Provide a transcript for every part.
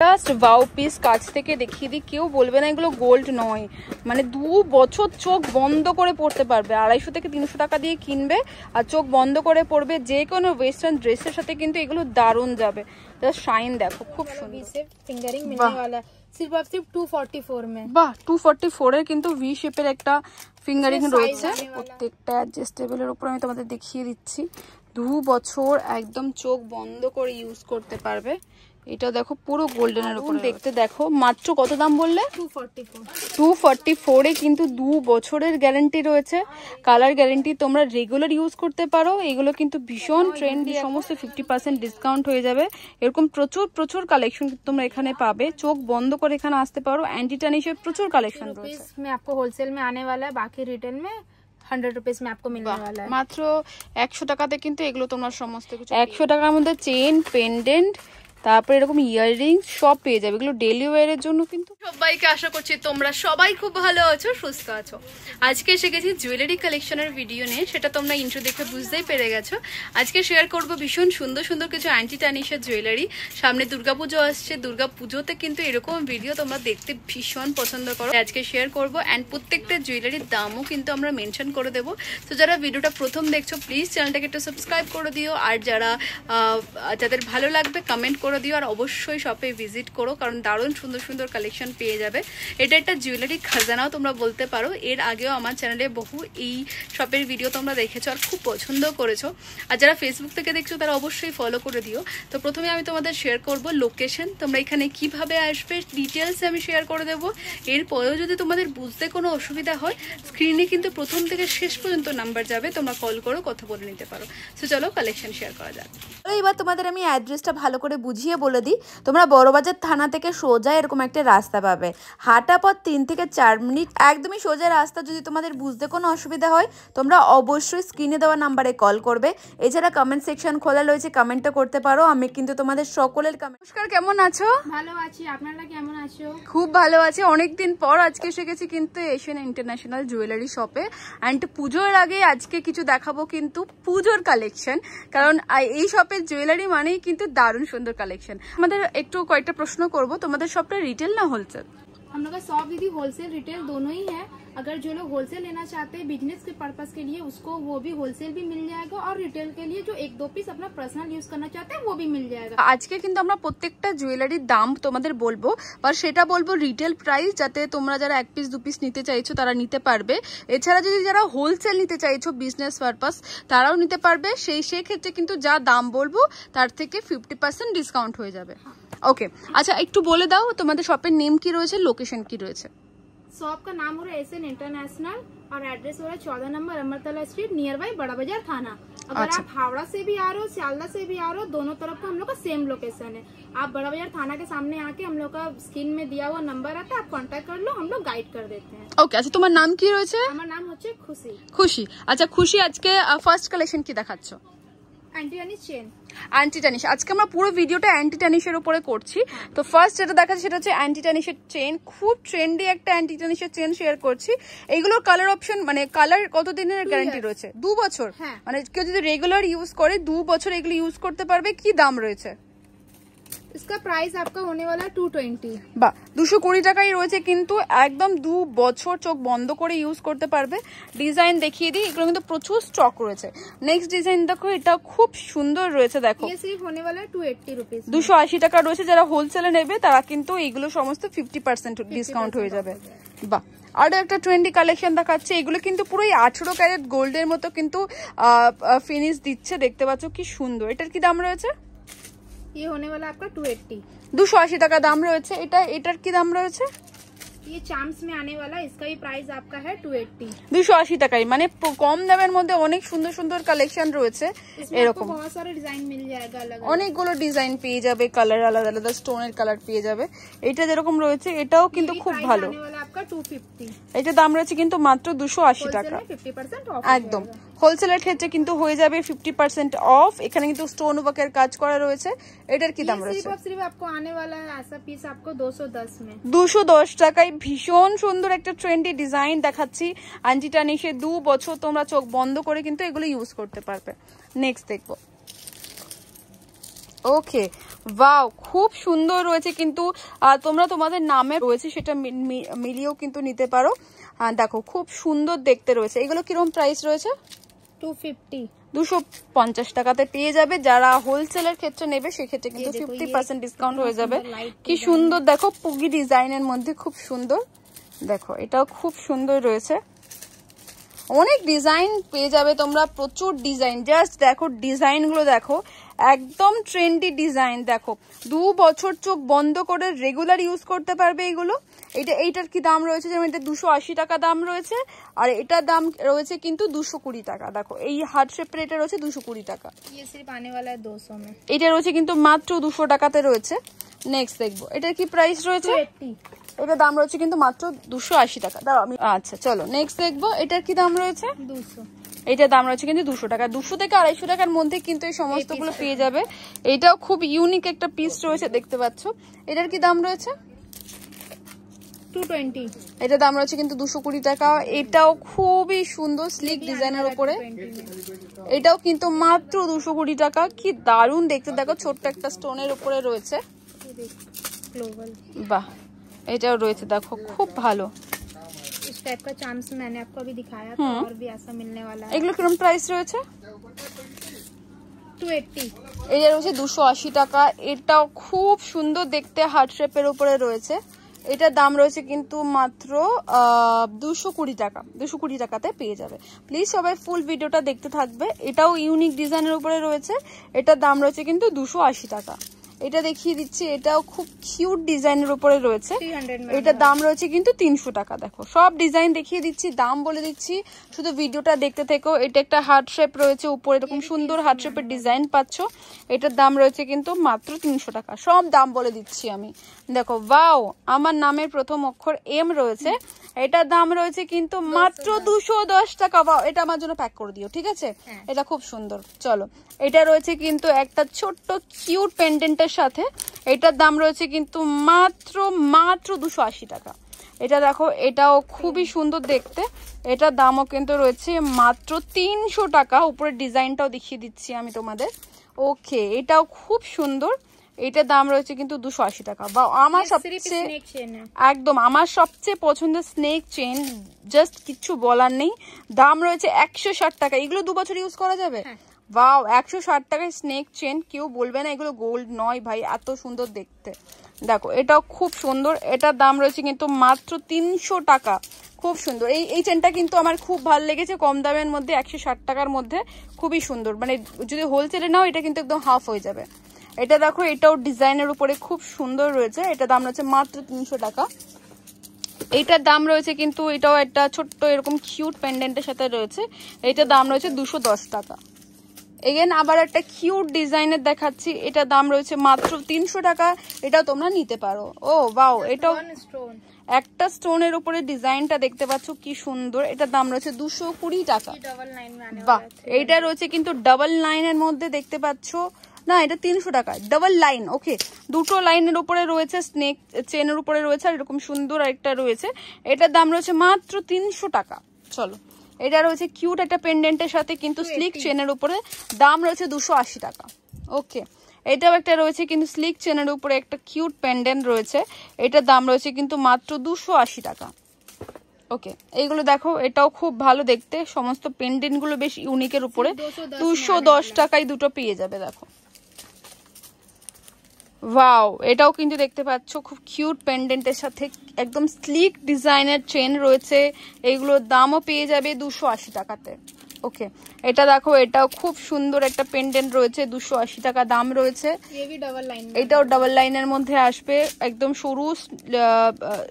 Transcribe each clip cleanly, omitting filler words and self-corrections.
Just wow piece কাছ থেকে দেখিয়ে দিই, কেউ বলবে না এগুলো গোল্ড নয়। মানে 2 বছর চোখ বন্ধ করে পড়তে পারবে। 250 থেকে 300 টাকা দিয়ে কিনবে আর চোখ বন্ধ করে পড়বে। যে কোনো ওয়েস্টার্ন ড্রেসের সাথে কিন্তু এগুলো দারুণ যাবে। জাস্ট শাইন দেখো, খুব সুন্দর। फिंगरिंग मिलने वाला है सिर्फ और सिर्फ 244 में। বাহ, 244 এর কিন্তু ভি শেপের একটা ফিঙ্গারিং রয়েছে। প্রত্যেকটা অ্যাডজাস্টেবলের উপর আমি তোমাদের দেখিয়ে দিচ্ছি। 2 বছর একদম চোখ বন্ধ করে ইউজ করতে পারবে। এটা দেখো পুরো গোল্ডেনের উপর দেখতে দেখো। মাত্র কত দাম বললে? 244 এ কিন্তু 2 বছরের গ্যারান্টি রয়েছে। কালার গ্যারান্টি, তোমরা রেগুলার ইউজ করতে পারো। এগুলো কিন্তু ভীষণ ট্রেন্ডি, সমস্ত 50% ডিসকাউন্ট হয়ে যাবে। এরকম প্রচুর প্রচুর কালেকশন তোমরা এখানে পাবে। চোখ বন্ধ করে এখানে আসতে পারো। অ্যান্টি টার্নিশের প্রচুর কালেকশন রয়েছে। में आपको होलसेल में आने वाला है, बाकी रिटेल में 100 रुपीज में आपको मिलने वाला है। মাত্র 100 টাকাতে কিন্তু এগুলো তোমরা সমস্ত কিছু 100 টাকার মধ্যে চেন, পেন্ডেন্ট, তারপরে এরকম ইয়াররিংস সব পেয়ে যাবে। এগুলো ডেলি ওয়্যারের জন্য কিন্তু। সবাইকে আশা করছি তোমরা সবাই খুব ভালো আছো, সুস্থ আছো। আজকে এসে গেছি জুয়েলারি কালেকশনের ভিডিও নিয়ে। সেটা তোমরা ইন্ট্রো দেখে বুঝতেই পেরে গেছো। আজকে শেয়ার করব ভীষণ সুন্দর সুন্দর কিছু অ্যান্টি টার্নিশের জুয়েলারি। সামনে দুর্গাপুজো আসছে, দুর্গাপুজোতে কিন্তু এরকম ভিডিও তোমরা দেখতে ভীষণ পছন্দ করো। আজকে শেয়ার করব অ্যান্ড প্রত্যেকটা জুয়েলারির দামও কিন্তু আমরা মেনশন করে দেবো। তো যারা ভিডিওটা প্রথম দেখছো প্লিজ চ্যানেলটাকে একটু সাবস্ক্রাইব করে দিও। আর যাদের ভালো লাগবে কমেন্ট করে দিও। আর অবশ্যই শপে ভিজিট করো, কারণ দারুণ সুন্দর সুন্দর কালেকশন পেয়ে যাবে। এটা একটা জুয়েলারি খাজানাও তোমরা বলতে পারো। এর আগেও আমার চ্যানেলে বহু এই শপের ভিডিও তোমরা দেখেছো আর খুব পছন্দ করেছো। আর যারা ফেসবুক থেকে দেখছো তারা অবশ্যই ফলো করে দিও। তো প্রথমে আমি তোমাদের শেয়ার করব লোকেশন, তোমরা এখানে কিভাবে আসবে ডিটেলস আমি শেয়ার করে দেবো। এরপরেও যদি তোমাদের বুঝতে কোনো অসুবিধা হয়, স্ক্রিনে কিন্তু প্রথম থেকে শেষ পর্যন্ত নাম্বার যাবে, তোমরা কল করো, কথা বলে নিতে পারো। তো চলো কালেকশন শেয়ার করা যাক। এবার তোমাদের আমি অ্যাড্রেসটা ভালো করে বুঝিয়ে বলে দিই। তোমরা বড়বাজার থানা থেকে সোজা এরকম একটা রাস্তা পাবে। হাঁটা পথ 3 থেকে 4 মিনিট, একদমই সোজা রাস্তা। যদি তোমাদের বুঝতে কোনো অসুবিধা হয় তোমরা অবশ্যই স্ক্রিনে দেওয়া নাম্বারে কল করবে। এছাড়া কমেন্ট সেকশন খোলা রয়েছে, কমেন্টও করতে পারো। আমি কিন্তু তোমাদের সকলের কমেন্ট। নমস্কার, কেমন আছো? ভালো আছি, আপনারা কেমন আছো? খুব ভালো আছি। অনেকদিন পর আজকে এসে গেছি কিন্তু এশিয়ান ইন্টারন্যাশনাল জুয়েলারি শপে। অ্যান্ড পুজোর আগে আজকে কিছু দেখাবো কিন্তু পুজোর কালেকশন, কারণ এই শপের জুয়েলারি মানেই কিন্তু দারুণ সুন্দর কালেকশন। আমাদের একটু কয়েকটা প্রশ্ন করব, তোমাদের শপটা রিটেল না হোলসেল? हम लोग का शॉप दीदी होलसेल रिटेल दोनों ही है। अगर जो लोग होलसेल लेना चाहते हैं बिजनेस के पर्पस के लिए, उसको वो भी होलसेल भी मिल जाएगा, और रिटेल के लिए जो 1-2 पीस अपना पर्सनल यूज करना चाहते हैं वो भी मिल जाएगा। আজকে কিন্তু আমরা প্রত্যেকটা জুয়েলারির দাম তোমাদের বলবো, বা সেটা বলবো রিটেল প্রাইস, যাতে তোমরা যারা 1 পিস 2 পিস নিতে চাইছো তারা নিতে পারবে। এছাড়া যদি যারা হোলসেল নিতে চাইছো বিজনেস পারপাস তারাও নিতে পারবে। সেই ক্ষেত্রে কিন্তু যা দাম বলবো তার থেকে 50% ডিসকাউন্ট হয়ে যাবে। ওকে, আচ্ছা একটু বলে দাও তোমাদের শপের নেম কি রয়েছে, লোকেশন কি রয়েছে? शॉप का नाम हो रहा है एशियन इंटरनेशनल और एड्रेस हो रहा है 14 नंबर अमरतला स्ट्रीट, नियर बाई बड़ा बाजार थाना। अगर अच्छा। आप हावड़ा से भी आ रहे हो, सियालदा से भी आ रहे हो, दोनों तरफ का हम लोग का सेम लोकेशन है। आप बड़ा बाजार थाना के सामने आके हम लोग का स्क्रीन में दिया हुआ नंबर आता है, आप कांटेक्ट कर लो, हम लोग गाइड कर देते हैं। ওকে, আচ্ছা তোমার নাম কি রয়েছে? আমার নাম হচ্ছে খুশি। খুশি। আচ্ছা খুশি, আজকে ফার্স্ট কালেকশন কি দেখাচ্ছ? Anti chain, anti tarnish. আজকে আমরা পুরো ভিডিওটা অ্যান্টি টার্নিশের উপরে করছি। তো ফার্স্ট যেটা দেখাচ্ছি সেটা হচ্ছে অ্যান্টি টার্নিশের চেন। খুব ট্রেন্ডি একটা অ্যান্টি টার্নিশের চেন শেয়ার করছি। এইগুলোর কালার অপশন, মানে কালার কতদিনের গ্যারান্টি রয়েছে? 2 বছর। মানে কেউ যদি রেগুলার ইউজ করে 2 বছর এগুলো ইউজ করতে পারবে। কি দাম রয়েছে? इसका प्राइस आपका होने वाला है 220। বা 220 টাকাই রয়েছে, কিন্তু একদম 2 বছর চোখ বন্ধ করে ইউজ করতে পারবে। ডিজাইন দেখিয়ে দিই, এগুলো কিন্তু প্রচুর স্টক রয়েছে। নেক্সট ডিজাইন দেখো, এটা খুব সুন্দর রয়েছে। দেখো ये सिर्फ होने वाला है 280 रुपीज। 280 টাকা রয়েছে। যারা হোলসেলে নেবে তারা কিন্তু এইগুলো সমস্ত 50% ডিসকাউন্ট হয়ে যাবে। বাহ, আর একটা ট্রেন্ডি কালেকশন দেখাচ্ছে। এগুলো কিন্তু পুরো 18 ক্যারেট গোল্ডের মতো কিন্তু ফিনিশ দিচ্ছে। দেখতে পাচ্ছ কি সুন্দর। এটার কি দাম রয়েছে? ये होने वाला आपका 280। 280 টাকা দাম রয়েছে। এটার কি দাম রয়েছে? ये चाम्स में आने वाला है, इसका भी प्राइस आपका है 280। 280 টাকায়, মানে কম দামের মধ্যে অনেক সুন্দর সুন্দর কালেকশন রয়েছে। এরকম बहुत सारे डिजाइन मिल जाएगा, अलग অনেকগুলো ডিজাইন পেয়ে যাবে, কালার আলাদা আলাদা, স্টোনের কালার পেয়ে যাবে। এটা যেরকম রয়েছে এটাও কিন্তু খুব ভালো। आपका 250। এটা দাম রয়েছে কিন্তু মাত্র 280 টাকা। 50% ऑफ একদম হোলসেলের ক্ষেত্রে কিন্তু হয়ে যাবে 50% অফ। এখানে কিন্তু স্টোন ওয়ার্কের কাজ করা রয়েছে। এটার কি দাম রয়েছে? सिर्फ आपको आने वाला है ऐसा पीस आपको 210 में। 210 টাকায় ভীষণ সুন্দর একটা ট্রেন্ডি ডিজাইন দেখাচ্ছি। অ্যান্টি টার্নিশে 2 বছর তোমরা চোখ বন্ধ করে কিন্তু এগুলো ইউজ করতে পারবে। নেক্সট দেখবো। ওকে, ওয়াও, খুব সুন্দর রয়েছে কিন্তু তোমরা তোমাদের নামে রয়েছে সেটা মিলিয়েও কিন্তু নিতে পারো। দেখো খুব সুন্দর দেখতে রয়েছে। এগুলো কিরকম প্রাইস রয়েছে? 250 250 টাকাতে পেয়ে যাবে। যারা হোলসেলের ক্ষেত্রে নেবে সেক্ষেত্রে কিন্তু 50% ডিসকাউন্ট হয়ে যাবে। কি সুন্দর দেখো, পুগি ডিজাইনের মধ্যে খুব সুন্দর। দেখো এটাও খুব সুন্দর রয়েছে, অনেক ডিজাইন পেয়ে যাবে তোমরা, প্রচুর ডিজাইন। জাস্ট দেখো ডিজাইন গুলো দেখো, একদম ট্রেন্ডি ডিজাইন। দেখো 2 বছর চোখ বন্ধ করে রেগুলার ইউজ করতে পারবে এগুলো। এইটার কি দাম রয়েছে? যেমন এটা 280 টাকা দাম রয়েছে, আর এটার দাম রয়েছে কিন্তু 220 টাকা। দেখো এই হার্ট শেপের এটা রয়েছে 220 টাকা। এটা রয়েছে কিন্তু মাত্র 200 টাকাতে রয়েছে। নেক্সট দেখবো এটার কি প্রাইস রয়েছে? এটার দাম রয়েছে কিন্তু মাত্র 280 টাকা। দাঁড়াও আমি, আচ্ছা চলো নেক্সট দেখবো এটার কি দাম রয়েছে? 200। এটার দাম রয়েছে কিন্তু 200 টাকা। 200 থেকে 250 টাকার মধ্যে কিন্তু এই সমস্তগুলো পেয়ে যাবে। এটাও খুব ইউনিক একটা পিস রয়েছে, দেখতে পাচ্ছ। এটার কি দাম রয়েছে? 220। এটার দাম রয়েছে কিন্তু 220 টাকা। এটাও খুবই সুন্দর স্লিক ডিজাইনের উপরে, এটাও কিন্তু মাত্র 220 টাকা। কি দারুণ দেখতে, দেখো ছোট্ট একটা স্টোনের উপরে রয়েছে। বাহ, এটাও রয়েছে দেখো, খুব ভালো। इस टाइप का चांस मैंने आपको अभी दिखाया था, और भी ऐसा मिलने वाला है। এগুলো কিরকম প্রাইস রয়েছে? 280। এটা রয়েছে 280 টাকা। এটাও খুব সুন্দর দেখতে, হার্ট শেপের উপরে রয়েছে। এটার দাম রয়েছে কিন্তু মাত্র 220 টাকা। 220 টাকাতে পেয়ে যাবে। প্লিজ সবাই ফুল ভিডিওটা দেখতে থাকবে। এটাও ইউনিক ডিজাইনের উপরে রয়েছে। এটার দাম রয়েছে কিন্তু 280 টাকা। এটা দেখিয়ে দিচ্ছি, এটাও খুব কিউট ডিজাইনের উপরে রয়েছে। এটার দাম রয়েছে কিন্তু 300 টাকা। দেখো সব ডিজাইন দেখিয়ে দিচ্ছি, দাম বলে দিচ্ছি, শুধু ভিডিওটা দেখতে থেকো। এটা একটা হার্ট শেপ রয়েছে, উপরে এরকম সুন্দর হার্ট শেপের ডিজাইন পাচ্ছ। এটার দাম রয়েছে কিন্তু মাত্র 300 টাকা। সব দাম বলে দিচ্ছি আমি। দেখো ওয়াও, আমার নামের প্রথম অক্ষর এম রয়েছে। এটার দাম রয়েছে কিন্তু মাত্র 210 টাকা। ওয়াও, এটা আমার জন্য প্যাক করে দিও, ঠিক আছে? এটা খুব সুন্দর। চলো, এটা রয়েছে কিন্তু একটা ছোট্ট কিউট পেন্ডেন্টের সাথে। এটার দাম রয়েছে কিন্তু মাত্র 280 টাকা। এটা দেখো, এটাও খুবই সুন্দর দেখতে। এটার দামও কিন্তু রয়েছে মাত্র 300 টাকা। উপরের ডিজাইনটাও দেখিয়ে দিচ্ছি আমি তোমাদের। ওকে, এটাও খুব সুন্দর। এটার দাম রয়েছে কিন্তু 280 টাকা। বা আমার সবচেয়ে একদম আমার সবচেয়ে পছন্দের স্নেক চেন, জাস্ট কিছু বলার নেই। দাম রয়েছে 160 টাকা। এগুলো 2 বছর ইউজ করা যাবে। ওয়াও, 160 টাকায় স্নেক চেন, কেউ বলবে না এগুলো গোল্ড নয় ভাই, এত সুন্দর দেখতে। দেখো এটাও খুব সুন্দর। এটার দাম রয়েছে কিন্তু মাত্র 300 টাকা। খুব সুন্দর। এই চেনটা কিন্তু আমার খুব ভালো লেগেছে, কম দামের মধ্যে, 160 টাকার মধ্যে, খুবই সুন্দর। মানে যদি হোলসেলে নাও এটা কিন্তু একদম হাফ হয়ে যাবে। এটা দেখো, এটাও ডিজাইনের উপরে খুব সুন্দর রয়েছে। এটার দাম রয়েছে মাত্র 300 টাকা। এইটার দাম রয়েছে কিন্তু, এটাও একটা ছোট্ট এরকম কিউট পেন্ডেন্টের সাথে রয়েছে। এটার দাম রয়েছে 210 টাকা। এগেন আবার একটা কিউট ডিজাইনের দেখাচ্ছি। এটার দাম রয়েছে মাত্র 300 টাকা। এটাও তোমরা নিতে পারো। ও ওয়াও, এটাও একটা স্টোনের উপরে ডিজাইনটা দেখতে পাচ্ছ, কি সুন্দর। এটার দাম রয়েছে 220 টাকা। বাহ, এইটা রয়েছে কিন্তু ডাবল লাইনের মধ্যে, দেখতে পাচ্ছ না? এটা 300 টাকা, ডাবল লাইন। ওকে, দুটো লাইনের উপরে রয়েছে, স্নেক চেনের উপরে রয়েছে, আর এরকম সুন্দর একটা রয়েছে। এটার দাম রয়েছে মাত্র 300 টাকা। চলো, এটা রয়েছে কিউট একটা পেন্ডেন্টের সাথে কিন্তু স্লিক চেনের উপরে, দাম রয়েছে 280 টাকা। ওকে, এটাও একটা রয়েছে কিন্তু স্লিক চেনের উপরে একটা কিউট পেন্ডেন্ট রয়েছে। এটার দাম রয়েছে কিন্তু মাত্র 280 টাকা। ওকে, এইগুলো দেখো, এটাও খুব ভালো দেখতে। সমস্ত পেন্ডেন্ট গুলো বেশ ইউনিকের উপরে। 210 টাকায় দুটো পেয়ে যাবে। দেখো ওয়াও, এটাও কিন্তু দেখতে পাচ্ছ খুব কিউট পেন্ডেন্টের সাথে একদম স্লিক ডিজাইনের চেন রয়েছে। এইগুলোর দামও পেয়ে যাবে 280 টাকাতে। ওকে, এটা দেখো, এটাও খুব সুন্দর একটা পেন্ডেন্ট রয়েছে, 280 টাকা দাম রয়েছে। এটাও ডাবল লাইনের মধ্যে আসবে, একদম সরু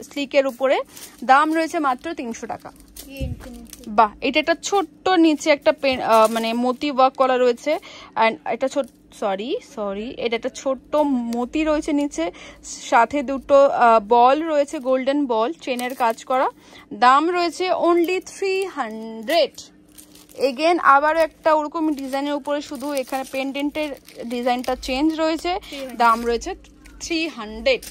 স্লিকের উপরে, দাম রয়েছে মাত্র 300 টাকা। বাহ, এটা একটা ছোট্ট নিচে একটা মানে মতি ওয়ার্ক করা রয়েছে। অ্যান্ড এটা সরি এটা একটা ছোট্ট মতি রয়েছে নিচে, সাথে দুটো বল রয়েছে, গোল্ডেন বল, চেনের কাজ করা। দাম রয়েছে অনলি 300। এগেন আবারও একটা ওরকম ডিজাইনের উপরে, শুধু এখানে পেন্ডেন্টের ডিজাইনটা চেঞ্জ রয়েছে। দাম রয়েছে 300।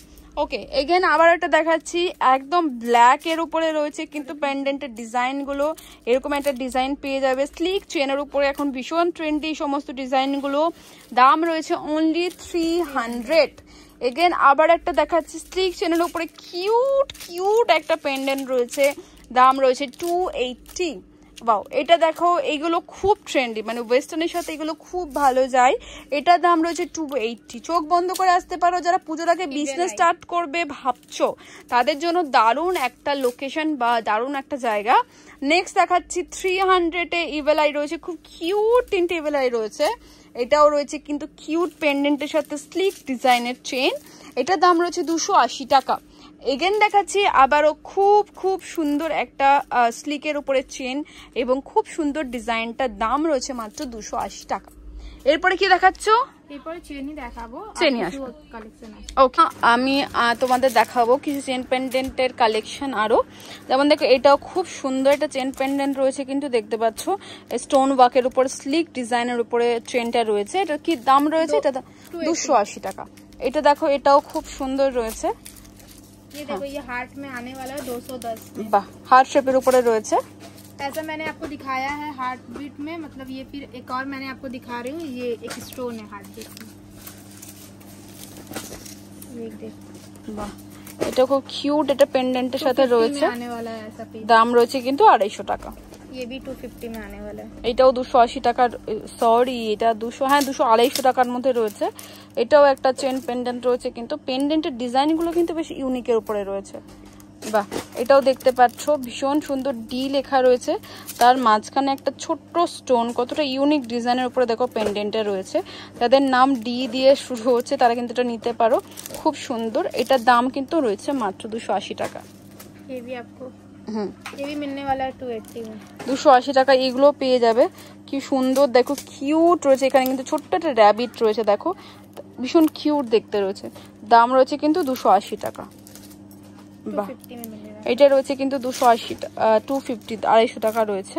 ওকে, এগেন আবার একটা দেখাচ্ছি, একদম ব্ল্যাক এর উপরে রয়েছে কিন্তু পেন্ডেন্টের ডিজাইন গুলো এরকম একটা ডিজাইন পেয়ে যাবে। স্লিক চেনের উপরে এখন ভীষণ ট্রেন্ডি সমস্ত ডিজাইন গুলো, দাম রয়েছে অনলি 300। এগেন আবার একটা দেখাচ্ছি, স্লিক চেনের উপরে কিউট কিউট একটা পেন্ডেন্ট রয়েছে, দাম রয়েছে 280। বাও, এটা দেখো, এইগুলো খুব ট্রেন্ডি, মানে ওয়েস্টার্নের সাথে এগুলো খুব ভালো যায়। এটার দাম রয়েছে 280। চোখ বন্ধ করে আসতে পারো, যারা পুজোর আগে বিজনেস স্টার্ট করবে ভাবছো তাদের জন্য দারুণ একটা লোকেশন বা দারুণ একটা জায়গা। নেক্সট দেখাচ্ছি 300-এ ইভেল আই রয়েছে, খুব কিউট 3টে ইভেল আই রয়েছে। এটাও রয়েছে কিন্তু কিউট পেন্ডেন্টের সাথে স্লিক ডিজাইনের চেন, এটার দাম রয়েছে 280 টাকা। এগেন দেখাচ্ছি আবারও খুব খুব সুন্দর একটা স্লিকের উপরে চেন এবং খুব সুন্দর ডিজাইনটার দাম রয়েছে মাত্র 280 টাকা। এরপরে কি দেখাচ্ছ? এরপরে চেনই দেখাবো, চেনই আসবে কালেকশন আছে। ওকে, আমি তোমাদের দেখাবো কিছু চেন পেন্ডেন্টের কালেকশন আরো। যেমন দেখো, এটাও খুব সুন্দর একটা চেন পেন্ডেন্ট রয়েছে কিন্তু দেখতে পাচ্ছ স্টোন ওয়ার্কের উপর স্লিক ডিজাইনের উপরে চেনটা রয়েছে। এটা কি দাম রয়েছে? এটা 280 টাকা। এটা দেখো, এটাও খুব সুন্দর রয়েছে। ये देखो, ये हार्ट में आने वाला है 210। বাহ, হার্ট শেপের উপরে রয়েছে। ऐसा मैंने आपको दिखाया है हार्ट बीट में, मतलब ये फिर एक और मैंने आपको दिखा रही हूँ, ये एक स्टोन है हार्ट बीट में, ये देखो। বাহ, এটা খুব কিউট, এটা পেন্ডেন্টের সাথে রয়েছে, आने वाला है ऐसा पीस, দাম রয়েছে কিন্তু 250 টাকা। ये भी 250 में आने वाला है। এটাও 280 টাকার, সরি এটা 250 টাকার মধ্যে রয়েছে। এটাও একটা চেন পেন্ডেন্ট রয়েছে কিন্তু পেন্ডেন্টের ডিজাইনগুলো কিন্তু বেশ ইউনিকের উপরে রয়েছে। বাহ, এটাও দেখতে পাচ্ছ ভীষণ সুন্দর ডি লেখা রয়েছে, তার মাঝখানে একটা ছোট্ট স্টোন, কতটা ইউনিক ডিজাইনের উপরে দেখো পেন্ডেন্টে রয়েছে। তাদের নাম ডি দিয়ে শুরু হচ্ছে তারা কিন্তু এটা নিতে পারো, খুব সুন্দর। এটার দাম কিন্তু রয়েছে মাত্র 280 টাকা। ये भी आपको ये भी मिलने वाला है 280 में। 280 টাকা এগুলো পেয়ে যাবে। কি সুন্দর দেখো, কিউট রয়েছে। এখানে কিন্তু ছোট্ট একটা র্যাবিট রয়েছে, দেখো ভীষণ কিউট দেখতে রয়েছে। দাম রয়েছে কিন্তু 280 টাকা। বাহ, 250 में मिलेगा। এটা রয়েছে কিন্তু 250 250 250 টাকা রয়েছে।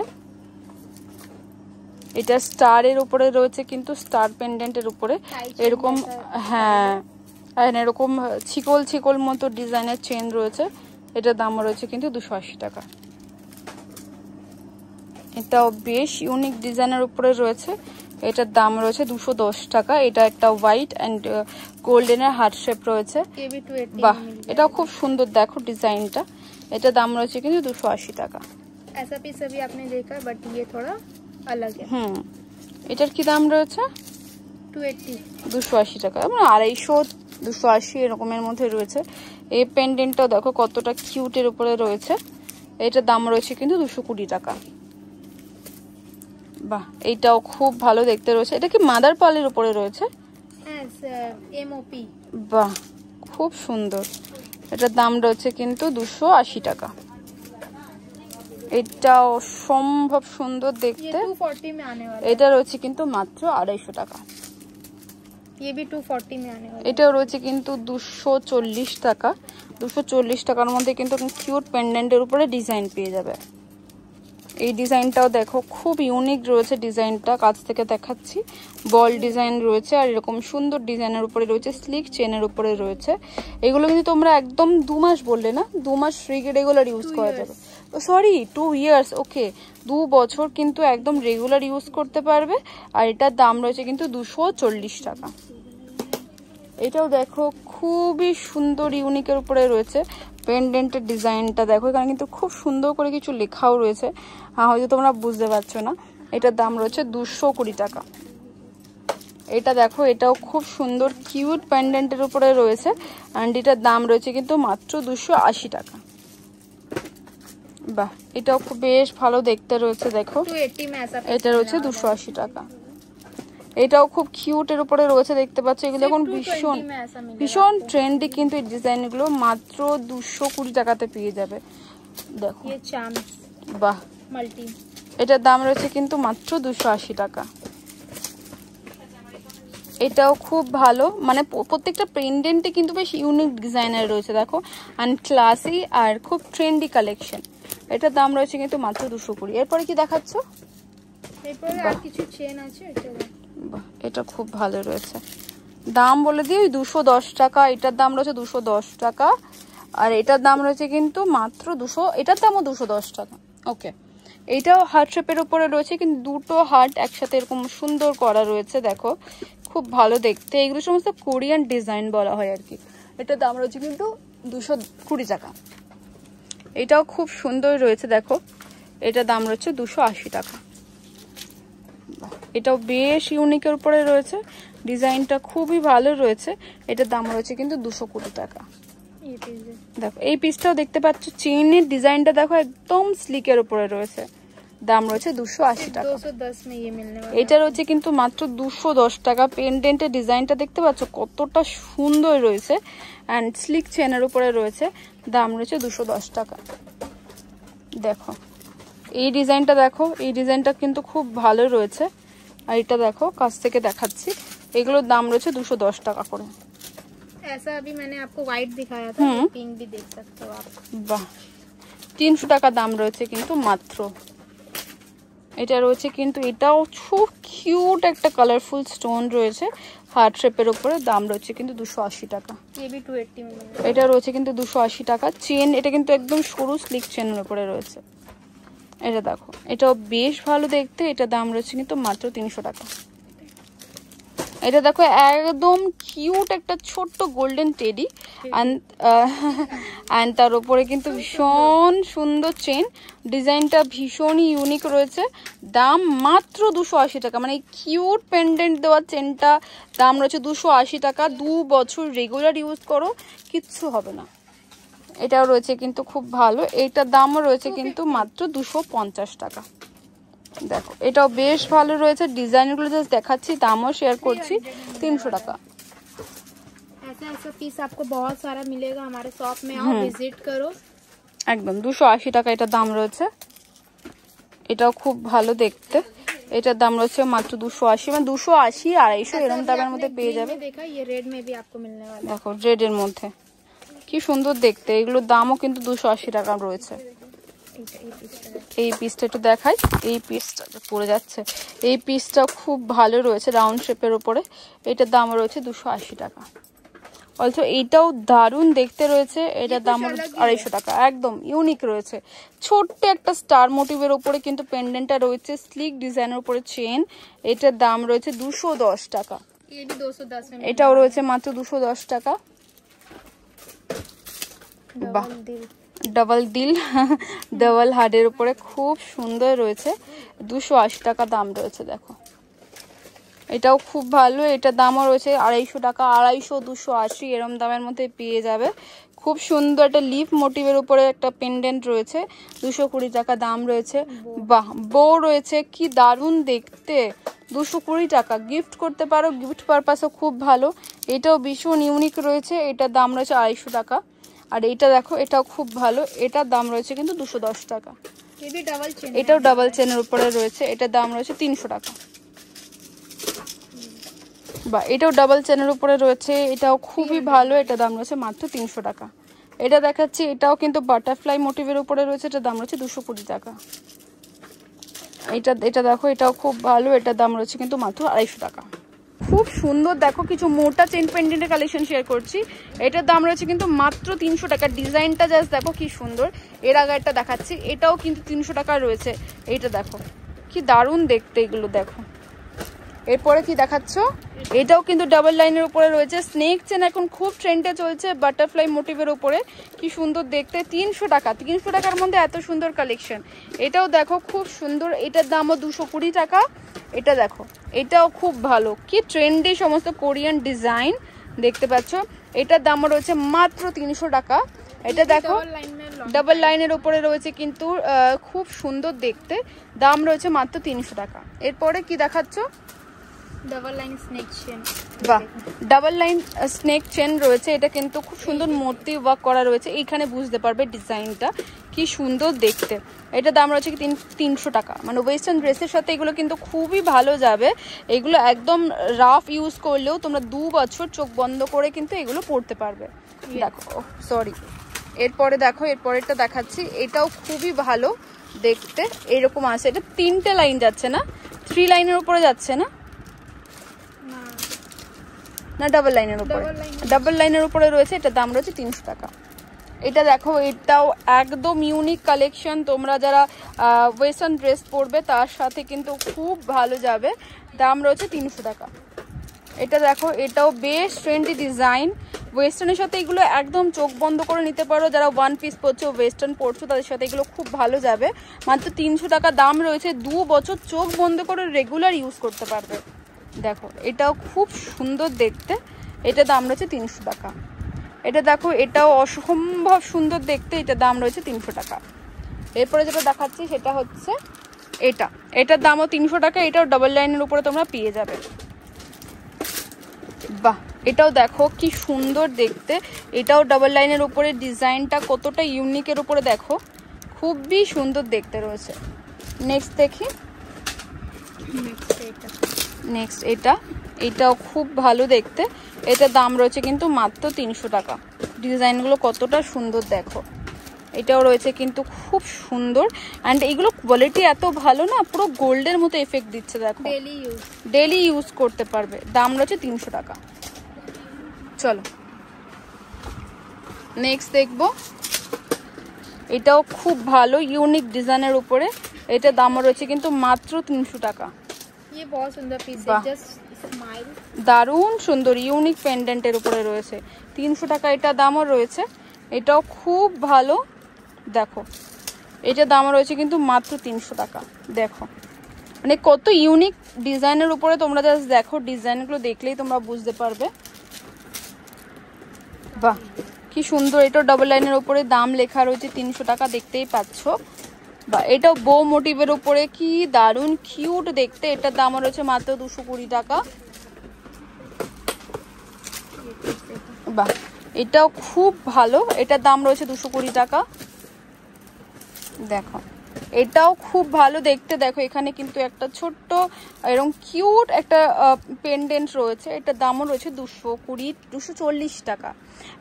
এটা স্টারের উপরে রয়েছে কিন্তু স্টার পেন্ডেন্টের উপরে এরকম, হ্যাঁ এরকম ছিকল ছিকল মতো ডিজাইনের চেন রয়েছে। এটার দাম রয়েছে কিন্তু 280 টাকা। এটাও বেশ ইউনিক ডিজাইনের উপরে রয়েছে, এটার দাম রয়েছে 210 টাকা। এটা একটা হোয়াইট এন্ড গোল্ডেনের হার্ট শেপ রয়েছে। ये भी 280 বাহ, में मिल जाएगा। এটাও খুব সুন্দর দেখো ডিজাইনটা। এটার দাম রয়েছে কিন্তু 280 টাকা। ऐसा पीस अभी आपने देखा, बट ये थोड़ा अलग है। এটার কি দাম রয়েছে? 280 280 টাকা, মানে 250 280 এরকমের মধ্যে রয়েছে। এই পেন্ডেন্টটাও দেখো কতটা কিউটের উপরে রয়েছে। এটার দাম রয়েছে কিন্তু 220 টাকা। বাহ, এইটাও খুব ভালো দেখতে রয়েছে। এটা কি মাদার পার্লের উপরে রয়েছে? এমওপি। বাহ, খুব সুন্দর। এটার দাম রয়েছে কিন্তু 280 টাকা। এটাও সম্ভব সুন্দর দেখতে। 240 में आने वाला है। এটা রয়েছে কিন্তু মাত্র 250 টাকা। ये भी 240 में आने वाला है। এটাও রয়েছে কিন্তু 240 টাকা। 240 টাকার মধ্যে কিন্তু কিউট পেন্ডেন্টের উপরে ডিজাইন পেয়ে যাবে। এই ডিজাইনটাও দেখো খুব ইউনিক রয়েছে, ডিজাইনটা কাছ থেকে দেখাচ্ছি। বল ডিজাইন রয়েছে আর এরকম সুন্দর ডিজাইনের উপরে রয়েছে, স্লিক চেনের উপরে রয়েছে। এগুলো কিন্তু তোমরা একদম 2 মাস বললে না, 2 মাস রেগুলার ইউজ করা যাবে। সরি 2 ইয়ার্স, ওকে 2 বছর কিন্তু একদম রেগুলার ইউজ করতে পারবে। আর এটার দাম রয়েছে কিন্তু 240 টাকা। এটাও দেখো খুবই সুন্দর ইউনিকের উপরে রয়েছে। পেন্ডেন্টের ডিজাইনটা দেখো, এখানে কিন্তু খুব সুন্দর করে কিছু লেখাও রয়েছে, হয়তো তোমরা বুঝতে পারছো না। এটার দাম রয়েছে 220 টাকা। এটা দেখো, এটাও খুব সুন্দর কিউট পেন্ডেন্টের উপরে রয়েছে অ্যান্ড এটার দাম রয়েছে কিন্তু মাত্র 280 টাকা। বাহ, এটাও খুব বেশ ভালো দেখতে রয়েছে দেখো। 280 में ऐसा এটা রয়েছে 280 টাকা। এটাও খুব কিউটের উপরে রয়েছে, দেখতে পাচ্ছ। এগুলো এখন ভীষণ ভীষণ ট্রেন্ডি কিন্তু এই ডিজাইনগুলো মাত্র 220 টাকাতে পেয়ে যাবে। দেখো, ये चाम्स বাহ, मल्टी, এটার দাম রয়েছে কিন্তু মাত্র 280 টাকা। এটাও খুব ভালো, মানে প্রত্যেকটা পেন্ডেন্টে কিন্তু বেশ ইউনিক ডিজাইনার রয়েছে দেখো, অ্যান্ড ক্লাসি আর খুব ট্রেন্ডি কালেকশন। এটার দাম রয়েছে কিন্তু মাত্র 220। এরপরে কি দেখাচ্ছ? এরপরে আর কিছু চেন আছে, এটা বাহ, এটা খুব ভালো রয়েছে। দাম বলে দিই 210 টাকা। এটার দাম রয়েছে 210 টাকা, আর এটার দাম রয়েছে কিন্তু মাত্র 200, এটার দামও 210 টাকা। ওকে, এইটাও হার্ট শেপের উপরে রয়েছে, কিন্তু দুটো হার্ট একসাথে এরকম সুন্দর করা রয়েছে, দেখো খুব ভালো দেখতে। এগুলো সমস্ত কোরিয়ান ডিজাইন বলা হয় আর কি। এটার দাম রয়েছে কিন্তু 220 টাকা। এটাও খুব সুন্দর রয়েছে, দেখো এটার দাম রয়েছে 280 টাকা। এটাও বেশ ইউনিকের উপরে রয়েছে, ডিজাইনটা খুবই ভালো রয়েছে। এটার দাম রয়েছে কিন্তু 220 টাকা। দেখো এই পিসটাও দেখতে পাচ্ছ, চেইনের ডিজাইনটা দেখো একদম স্লিকের উপরে রয়েছে, দাম রয়েছে 280 টাকা। এটা রয়েছে কিন্তু মাত্র 210 টাকা। পেন্ডেন্টের ডিজাইনটা দেখতে পাচ্ছ কতটা সুন্দর রয়েছে, অ্যান্ড স্লিক চেনের উপরে রয়েছে, দাম রয়েছে 210 টাকা। দেখো এই ডিজাইনটা, দেখো এই ডিজাইনটা কিন্তু খুব ভালো রয়েছে। আর এটা দেখো কাছ থেকে দেখাচ্ছি, এগুলোর দাম রয়েছে 210 টাকা করে। ऐसा अभी मैंने आपको व्हाइट दिखाया था, पिंक भी देख सकते हो आप। বাহ, 300 টাকা দাম রয়েছে কিন্তু মাত্র। এটা রয়েছে কিন্তু, এটাও খুব কিউট একটা কালারফুল স্টোন রয়েছে হার্ট শেপের উপরে, দাম রয়েছে কিন্তু 280 টাকা। ये भी 280 में मिलेगा। এটা রয়েছে কিন্তু 280 টাকা। চেন, এটা কিন্তু একদম সরু স্লিক চেনের উপরে রয়েছে। এটা দেখো, এটাও বেশ ভালো দেখতে। এটা দাম রয়েছে কিন্তু মাত্র 300 টাকা। এটা দেখো একদম কিউট একটা ছোট্ট গোল্ডেন টেডি, অ্যান্ড তার উপরে কিন্তু ভীষণ সুন্দর চেন, ডিজাইনটা ভীষণই ইউনিক রয়েছে, দাম মাত্র 280 টাকা। মানে কিউট পেন্ডেন্ট দেওয়া চেনটা দাম রয়েছে 280 টাকা। 2 বছর রেগুলার ইউজ করো, কিচ্ছু হবে না। এটাও রয়েছে কিন্তু খুব ভালো, এইটার দামও রয়েছে কিন্তু মাত্র 250 টাকা। দেখো এটাও বেশ ভালো রয়েছে, ডিজাইনগুলো জাস্ট দেখাচ্ছি, দামও শেয়ার করছি। 300 টাকা। ऐसा पीस आपको बहुत सारा मिलेगा हमारे शॉप में, आओ विजिट करो। একদম 280 টাকা এটার দাম রয়েছে। এটাও খুব ভালো দেখতে, এটার দাম রয়েছে মাত্র 280, মানে 280 250 এরকম দামের মধ্যে পেয়ে যাবে। देखा ये रेड में भी आपको मिलने वाला है। দেখো রেড এর মধ্যে কি সুন্দর দেখতে, এগুলোর দামও কিন্তু 280 টাকা রয়েছে। এই পিসটা একটু দেখাই, এই পিসটা পড়ে যাচ্ছে, এই পিসটা খুব ভালো রয়েছে রাউন্ড শেপের উপরে, এটার দাম রয়েছে 280 টাকা। অলসো এইটাও দারুণ দেখতে রয়েছে, এটার দাম 250 টাকা। একদম ইউনিক রয়েছে, ছোট্ট একটা স্টার মোটিভের উপরে কিন্তু পেন্ডেন্টটা রয়েছে, স্লিক ডিজাইনের উপরে চেন, এটার দাম রয়েছে 210 টাকা। এটাও রয়েছে মাত্র 210 টাকা। বাহ, ডাবল দিল ডাবল হার্ডের উপরে খুব সুন্দর রয়েছে, 280 টাকা দাম রয়েছে। দেখো এটাও খুব ভালো, এটার দামও রয়েছে 250 টাকা। 250 280 এরম দামের মধ্যে পেয়ে যাবে। খুব সুন্দর একটা লিফ মোটিভের উপরে একটা পেন্ডেন্ট রয়েছে, 220 টাকা দাম রয়েছে। বাহ, বো রয়েছে, কি দারুণ দেখতে, 220 টাকা। গিফট করতে পারো, গিফট পারপাসও খুব ভালো। এটাও ভীষণ ইউনিক রয়েছে, এটার দাম রয়েছে 250 টাকা। আর এইটা দেখো, এটাও খুব ভালো, এটার দাম রয়েছে কিন্তু 210 টাকা। এটাও ডাবল চেনের উপরে রয়েছে, এটার দাম রয়েছে 300 টাকা। বা এটাও ডাবল চেনের উপরে রয়েছে, এটাও খুবই ভালো, এটার দাম রয়েছে মাত্র 300 টাকা। এটা দেখাচ্ছি, এটাও কিন্তু বাটারফ্লাই মোটিভের উপরে রয়েছে, এটার দাম রয়েছে 220 টাকা। এটা দেখো, এটাও খুব ভালো, এটার দাম রয়েছে কিন্তু মাত্র 250 টাকা। খুব সুন্দর দেখো, কিছু মোটা চেন পেন্ডেন্টের কালেকশন শেয়ার করছি, এটার দাম রয়েছে কিন্তু মাত্র 300 টাকা। ডিজাইনটা জাস্ট দেখো কি সুন্দর। এর আগে একটা দেখাচ্ছি, এটাও কিন্তু 300 টাকা রয়েছে। এইটা দেখো কি দারুণ দেখতে, এগুলো দেখো। এরপরে কি দেখাচ্ছ, এটাও কিন্তু ডাবল লাইনের উপরে রয়েছে, স্নেক চেন এখন খুব ট্রেন্ডে চলছে, বাটারফ্লাই মোটিভের উপরে, কি সুন্দর দেখতে। 300 টাকা, 300 টাকার মধ্যে এত সুন্দর কালেকশন। এটাও দেখো খুব সুন্দর, এটার দামও 220 টাকা। এটা দেখো, এটাও খুব ভালো, কি ট্রেন্ডি সমস্ত কোরিয়ান ডিজাইন দেখতে পাচ্ছ। এটার দামও রয়েছে মাত্র 300 টাকা। এটা দেখো ডাবল লাইনের উপরে রয়েছে, কিন্তু খুব সুন্দর দেখতে, দাম রয়েছে মাত্র 300 টাকা। এরপরে কি দেখাচ্ছ, ডাবল লাইন স্নেক চেন। বাহ, ডাবল লাইন স্নেক চেন রয়েছে, এটা কিন্তু খুব সুন্দর মূর্তি ওয়ার্ক করা রয়েছে, এইখানে বুঝতে পারবে ডিজাইনটা কি সুন্দর দেখতে। এটা দাম রয়েছে 300 টাকা। মানে ওয়েস্টার্ন ড্রেসের সাথে এগুলো কিন্তু খুবই ভালো যাবে। এগুলো একদম রাফ ইউজ করলেও তোমরা 2 বছর চোখ বন্ধ করে কিন্তু এগুলো পরতে পারবে। দেখো, সরি, এরপরে দেখো, এরপরেরটা দেখাচ্ছি, এটাও খুবই ভালো দেখতে, এরকম আছে। এটা 3টে লাইন যাচ্ছে না, 3 লাইনের উপরে যাচ্ছে না, না ডাবল লাইনের উপরে? ডাবল লাইনের উপরে রয়েছে, এটা দাম রয়েছে 300 টাকা। এটা দেখো, এটাও একদম ইউনিক কালেকশন, তোমরা যারা ওয়েস্টার্ন ড্রেস পরবে তার সাথে কিন্তু খুব ভালো যাবে, দাম রয়েছে 300 টাকা। এটা দেখো, এটাও বেশ ট্রেন্ডি ডিজাইন, ওয়েস্টার্নের সাথে এগুলো একদম চোখ বন্ধ করে নিতে পারো, যারা ওয়ান পিস পরছো ওয়েস্টার্ন পরছো তাদের সাথে এগুলো খুব ভালো যাবে, মাত্র 300 টাকা দাম রয়েছে। 2 বছর চোখ বন্ধ করে রেগুলার ইউজ করতে পারবে। দেখো, এটাও খুব সুন্দর দেখতে, এটা দাম রয়েছে 300 টাকা। এটা দেখো, এটাও অসম্ভব সুন্দর দেখতে, এটা দাম রয়েছে 300 টাকা। এরপরে যেটা দেখাচ্ছি সেটা হচ্ছে এটার দামও 300 টাকা, এটাও ডাবল লাইনের উপরে তোমরা পেয়ে যাবে। বাহ, এটাও দেখো কি সুন্দর দেখতে, এটাও ডাবল লাইনের উপরে, ডিজাইনটা কতটা ইউনিকের উপরে দেখো, খুবই সুন্দর দেখতে রয়েছে। নেক্সট দেখি, নেক্সট এটাও খুব ভালো দেখতে, এটার দাম রয়েছে কিন্তু মাত্র 300 টাকা। ডিজাইনগুলো কতটা সুন্দর দেখো, এটাও রয়েছে কিন্তু খুব সুন্দর, অ্যান্ড এগুলো কোয়ালিটি এত ভালো না, পুরো গোল্ডের মতো এফেক্ট দিচ্ছে। দেখো, ডেলি ইউজ করতে পারবে, দাম রয়েছে 300 টাকা। চলো নেক্সট দেখবো, এটাও খুব ভালো ইউনিক ডিজাইনের উপরে, এটা দামও রয়েছে কিন্তু মাত্র 300 টাকা। দারুণ সুন্দর ইউনিক পেন্ডেন্টের উপরে রয়েছে, 300 টাকা এটা দামও রয়েছে, এটাও খুব ভালো। দেখো, এটা দাম রয়েছে কিন্তু মাত্র 300 টাকা। দেখো, মানে কত ইউনিক ডিজাইনের উপরে, তোমরা জাস্ট দেখো, ডিজাইনগুলো দেখলেই তোমরা বুঝতে পারবে। বাহ, কি সুন্দর, এটাও ডাবল লাইনের উপরে, দাম লেখা রয়েছে 300 টাকা, দেখতেই পাচ্ছ। বা এটাও বো মোটিভের উপরে, কি দারুণ কিউট দেখতে, এটার দাম রয়েছে মাত্র 220 টাকা। বাহ, এটাও খুব ভালো, এটার দাম রয়েছে 220 টাকা। দেখো, এটাও খুব ভালো দেখতে, দেখো এখানে কিন্তু একটা ছোট্ট এরকম কিউট একটা পেন্ডেন্ট রয়েছে, এটার দামও রয়েছে 240 টাকা।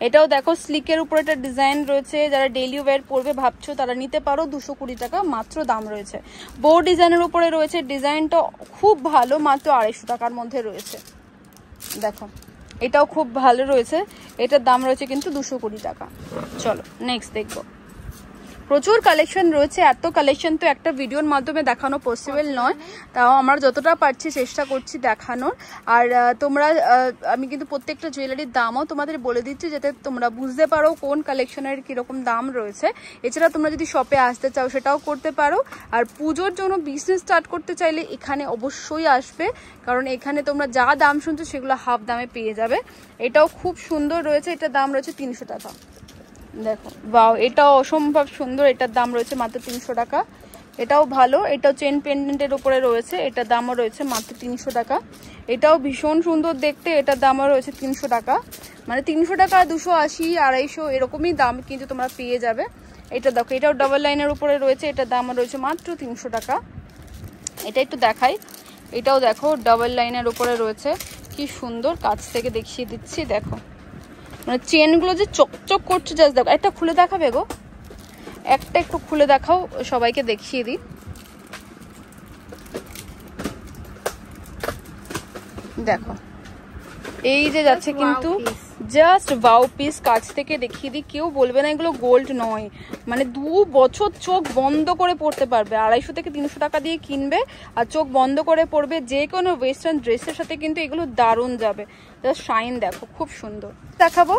এটাও দেখো স্লিকের উপরে একটা ডিজাইন রয়েছে, যারা ডেইলি ওয়্যার পরবে ভাবছো তারা নিতে পারো, 220 টাকা মাত্র দাম রয়েছে। বো ডিজাইনের উপরে রয়েছে, ডিজাইনটা খুব ভালো, মাত্র 250 টাকার মধ্যে রয়েছে। দেখো, এটাও খুব ভালো রয়েছে, এটার দাম রয়েছে কিন্তু 220 টাকা। চলো নেক্সট দেখবো, প্রচুর কালেকশন রয়েছে, এত কালেকশন তো একটা ভিডিওর মাধ্যমে দেখানো পসিবল নয়, তাও আমরা যতটা পারছি চেষ্টা করছি দেখানোর। আর তোমরা আমি কিন্তু প্রত্যেকটা জুয়েলারির দামও তোমাদের বলে দিচ্ছি, যাতে তোমরা বুঝতে পারো কোন কালেকশনের কীরকম দাম রয়েছে। এছাড়া তোমরা যদি শপে আসতে চাও সেটাও করতে পারো, আর পুজোর জন্য বিজনেস স্টার্ট করতে চাইলে এখানে অবশ্যই আসবে, কারণ এখানে তোমরা যা দাম শুনছো সেগুলো হাফ দামে পেয়ে যাবে। এটাও খুব সুন্দর রয়েছে, এটার দাম রয়েছে 300 টাকা। দেখো, বাও, এটাও অসম্ভব সুন্দর, এটার দাম রয়েছে মাত্র 300 টাকা। এটাও ভালো, এটাও চেন পেন্ডেন্টের উপরে রয়েছে, এটার দামও রয়েছে মাত্র 300 টাকা। এটাও ভীষণ সুন্দর দেখতে, এটার দামও রয়েছে 300 টাকা। মানে 300 টাকা, 280, 250 এরকমই দাম কিন্তু তোমরা পেয়ে যাবে। এটা দেখো, এটাও ডাবল লাইনের উপরে রয়েছে, এটার দামও রয়েছে মাত্র 300 টাকা। এটা একটু দেখাই, এটাও দেখো ডাবল লাইনের উপরে রয়েছে, কি সুন্দর, কাছ থেকে দেখিয়ে দিচ্ছি। দেখো, মানে চেনগুলো যে চকচক করছে, জাস্ট দেখো, একটা খুলে দেখাবে গো, একটা একটু খুলে দেখাও, সবাইকে দেখিয়ে দিই। দেখো, এই যে যাচ্ছে কিন্তু জাস্ট ওয়াও পিস, কাছ থেকে দেখিয়ে দিই, কেউ বলবে না এগুলো গোল্ড নয়। মানে 2 বছর চোখ বন্ধ করে পড়তে পারবে, 250 থেকে 300 টাকা দিয়ে কিনবে আর চোখ বন্ধ করে পড়বে, যে কোনো ওয়েস্টার্ন ড্রেসের সাথে কিন্তু এগুলো দারুণ যাবে। জাস্ট শাইন দেখো, খুব সুন্দর। দেখাবো,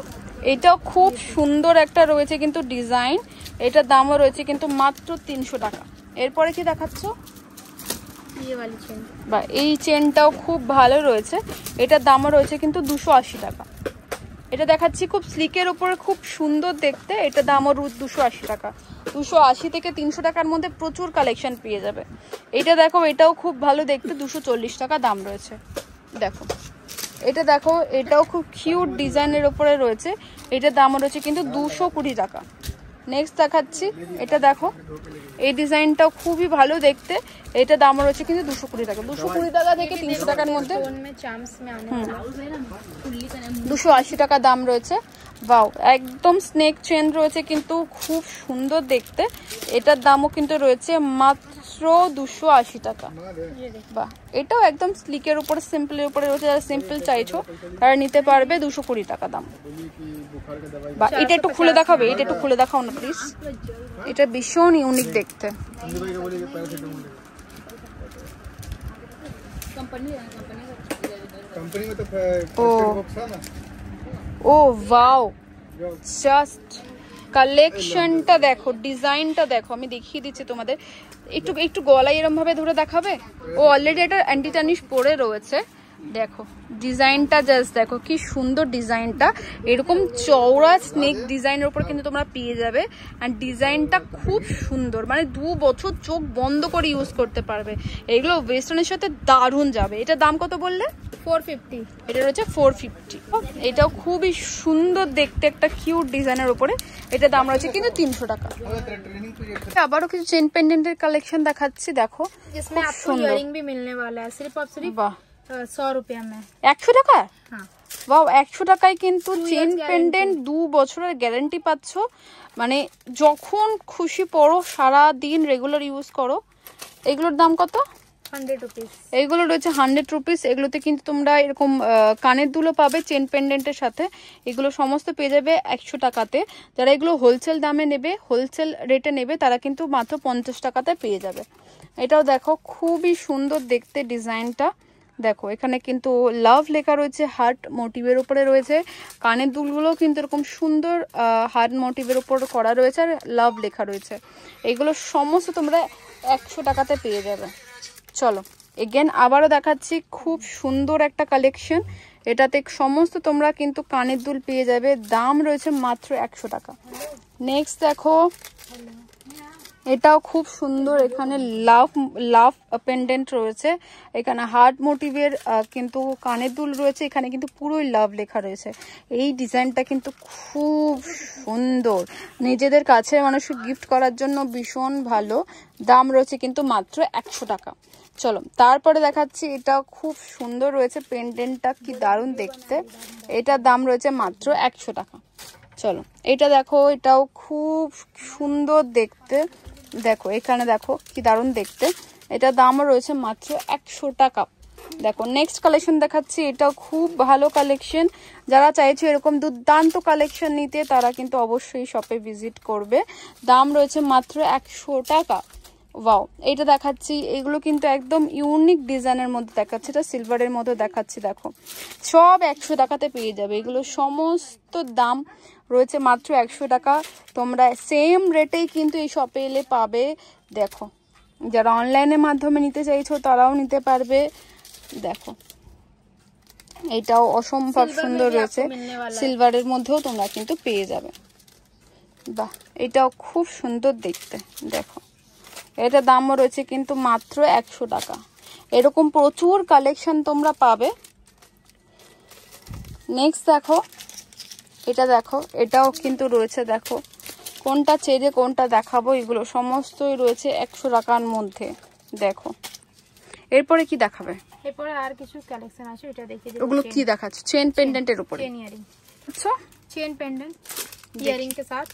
এটাও খুব সুন্দর একটা রয়েছে কিন্তু ডিজাইন, এটার দামও রয়েছে কিন্তু মাত্র 300 টাকা। এরপরে কি দেখাচ্ছ? বা এই চেনটাও খুব ভালো রয়েছে, এটার দামও রয়েছে কিন্তু 280 টাকা। এটা দেখাচ্ছি খুব স্লিকের উপরে, খুব সুন্দর দেখতে, এটা দামও 280 টাকা। 280 থেকে 300 টাকার মধ্যে প্রচুর কালেকশন পেয়ে যাবে। এটা দেখো, এটাও খুব ভালো দেখতে, 240 টাকা দাম রয়েছে। দেখো, এটা দেখো, এটাও খুব কিউট ডিজাইনের উপরে রয়েছে, এটার দামও রয়েছে কিন্তু 220 টাকা। নেক্সট দেখাচ্ছি, এটা দেখো, এই ডিজাইনটাও খুবই ভালো দেখতে, এটা দাম রয়েছে কিন্তু 220 টাকা। 220 টাকা থেকে 300 টাকার মধ্যে 280 টাকা দাম রয়েছে। বাও, একদম স্নেক চেন রয়েছে কিন্তু খুব সুন্দর দেখতে। এটার দামও কিন্তু রয়েছে মাত্র 280 টাকা। বাহ, এটাও একদম স্লিকের উপরে সিম্পলের উপরে রয়েছে। যারা সিম্পল চাইছো তারা নিতে পারবে, 220 টাকা দাম। বাহ, এটা একটু খুলে দেখাবে? এটা একটু খুলে দেখাও না প্লিজ। এটা ভীষণ ইউনিক দেখতে। ও ওয়াও, জাস্ট কালেকশনটা দেখো, ডিজাইনটা দেখো। আমি দেখিয়ে দিচ্ছি তোমাদের, একটু একটু গলায় এরকম ভাবে ধরে দেখাবে। ও অলরেডি এটা অ্যান্টি টার্নিশ পরে রয়েছে। দেখো ডিজাইনটা, জাস্ট দেখো কি সুন্দর ডিজাইনটা। এরকম চওড়া স্নেক ডিজাইনের উপর কিন্তু তোমরা পেয়ে যাবে। আর ডিজাইনটা খুব সুন্দর, মানে 2 বছর চোখ বন্ধ করে ইউজ করতে পারবে। এগুলো ওয়েস্টার্নের সাথে দারুণ যাবে। এটার দাম কত বললে? 450। এটা রয়েছে 450। এটাও খুবই সুন্দর দেখতে, একটা কিউট ডিজাইনের উপরে। এটা দাম রয়েছে কিন্তু 300 টাকা। আবারও কিছু চেন পেন্ডেন্টের কালেকশন দেখাচ্ছি, দেখো। इसमें आपको इयररिंग भी मिलने वाला है सिर्फ और सिर्फ 100 रुपया में। 100 টাকা? हाँ। ওয়াও, 100 টাকায় কিন্তু চেন পেন্ডেন্ট 2 বছরের গ্যারান্টি পাচ্ছ। মানে যখন খুশি পরো, সারা দিন রেগুলার ইউজ করো। এগুলোর দাম কত? 100 रुपीज। এইগুলো রয়েছে 100 রুপিস। এগুলোতে কিন্তু তোমরা এরকম কানের দুলও পাবে চেন পেন্ডেন্টের সাথে। এগুলো সমস্ত পেয়ে যাবে 100 টাকাতে। যারা এগুলো হোলসেল দামে নেবে, হোলসেল রেটে নেবে, তারা কিন্তু মাত্র 50 টাকাতে পেয়ে যাবে। এটাও দেখো খুবই সুন্দর দেখতে ডিজাইনটা। দেখো এখানে কিন্তু লাভ লেখা রয়েছে, হার্ট মোটিভের উপরে রয়েছে। কানের দুলগুলো কিন্তু এরকম সুন্দর হার্ট মোটিভের উপর করা রয়েছে, আর লাভ লেখা রয়েছে। এগুলো সমস্ত তোমরা 100 টাকাতে পেয়ে যাবে। চলো এগেন আবারও দেখাচ্ছি, খুব সুন্দর একটা কালেকশন। এটাতে সমস্ত তোমরা কিন্তু কানের দুল পেয়ে যাবে, দাম রয়েছে মাত্র 100 টাকা। নেক্সট দেখো, এটাও খুব সুন্দর। এখানে লাভ পেন্ডেন্ট রয়েছে, এখানে হার্ট মোটিভের কিন্তু কানের দুল রয়েছে। এখানে কিন্তু পুরোই লাভ লেখা রয়েছে। এই ডিজাইনটা কিন্তু খুব সুন্দর, নিজেদের কাছে মানুষকে গিফট করার জন্য ভীষণ ভালো। দাম রয়েছে কিন্তু মাত্র 100 টাকা। চলো তারপরে দেখাচ্ছি, এটা খুব সুন্দর রয়েছে, পেন্ডেন্টটা কি দারুণ দেখতে। এটার দাম রয়েছে মাত্র 100 টাকা। চলো এটা দেখো, এটাও খুব সুন্দর দেখতে। দেখো এখানে দেখো কি দারুণ দেখতে। এটার দামও রয়েছে মাত্র 100 টাকা। দেখো নেক্সট কালেকশন দেখাচ্ছি, এটাও খুব ভালো কালেকশন। যারা চাইছে এরকম দুর্দান্ত কালেকশন নিতে, তারা কিন্তু অবশ্যই শপে ভিজিট করবে। দাম রয়েছে মাত্র 100 টাকা। ওয়াও, এটা দেখাচ্ছি, এগুলো কিন্তু একদম ইউনিক ডিজাইনের মধ্যে দেখাচ্ছি। এটা সিলভারের মধ্যে দেখাচ্ছি। দেখো সব 100 টাকাতে পেয়ে যাবে। এগুলো সমস্ত দাম রয়েছে মাত্র 100 টাকা। তোমরা সেম রেটেই কিন্তু এই শপে এলে পাবে। দেখো যারা অনলাইনের মাধ্যমে নিতে চাইছো তারাও নিতে পারবে। দেখো এটাও অসম্ভব সুন্দর রয়েছে, সিলভারের মধ্যেও তোমরা কিন্তু পেয়ে যাবে। বাহ, এটাও খুব সুন্দর দেখতে। দেখো এটা দামও রয়েছে কিন্তু মাত্র 100 টাকা। এরকম প্রচুর কালেকশন তোমরা পাবে। নেক্সট দেখো, এটা দেখো, এটাও কিন্তু রয়েছে। দেখো কোনটা ছেড়ে কোনটা দেখাবো, এগুলো সমস্তই রয়েছে 100 টাকার মধ্যে। দেখো এরপরে কি দেখাবে? এরপরে আর কিছু কালেকশন আছে, এটা দেখিয়ে দেব। ওগুলো কি দেখাচ্ছে? চেন পেন্ডেন্টের উপরে। Chain earring. अच्छा, चेन पेंडेंट इयरिंग के साथ,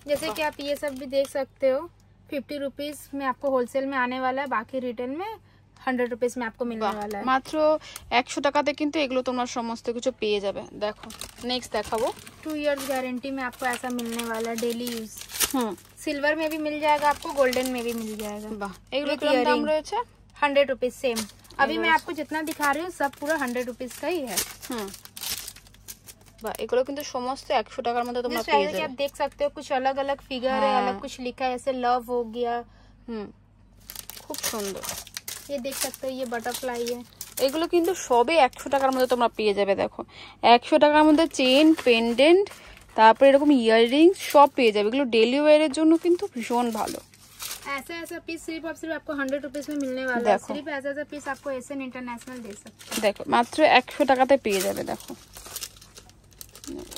जैसे कि आप ये सब भी देख सकते हो। 50 रुपीज में आपको होलसेल में आने वाला है, बाकी रिटेल में 100 रुपीज में आपको मिलने वाला है। মাত্র 100 টাকাতে কিন্তু এগুলো তোমরা সমস্ত কিছু পেয়ে যাবে। দেখো নেক্সট দেখাবো, 2 इयर्स गारंटी में आपको ऐसा मिलने वाला है, डेली यूज। सिल्वर में भी मिल जाएगा आपको, गोल्डन में भी मिल जाएगा। বাহ, এগুলো কি দাম রয়েছে? 100 रुपीज सेम। अभी मैं आपको जितना दिखा रही हूँ सब पूरा 100 रुपीज का ही है। বাহ, এগুলো কিন্তু সমস্ত 100 টাকার মধ্যে তোমরা পেয়ে যাবে। आप देख सकते हो कुछ अलग अलग फिगर है, अलग कुछ लिखा है, ऐसे लव हो गया। খুব সুন্দর। ये देख सकते हो, ये बटरफ्लाई है। এগুলো কিন্তু সবে 100 টাকার মধ্যে তোমরা পেয়ে যাবে। দেখো 100 টাকার মধ্যে চেন পেন্ডেন্ট, তারপরে এরকম ইয়াররিং সব পেয়ে যাবে। এগুলো ডেলি ওয়্যারের জন্য কিন্তু ভীষণ ভালো। ऐसा ऐसा पीस सिर्फ और सिर्फ आपको 100 रुपीज में मिलने वाला है। सिर्फ ऐसा ऐसा पीस आपको एशियन इंटरनेशनल दे सकते हैं। देखो मात्र 100 টাকাতে পেয়ে যাবে। দেখো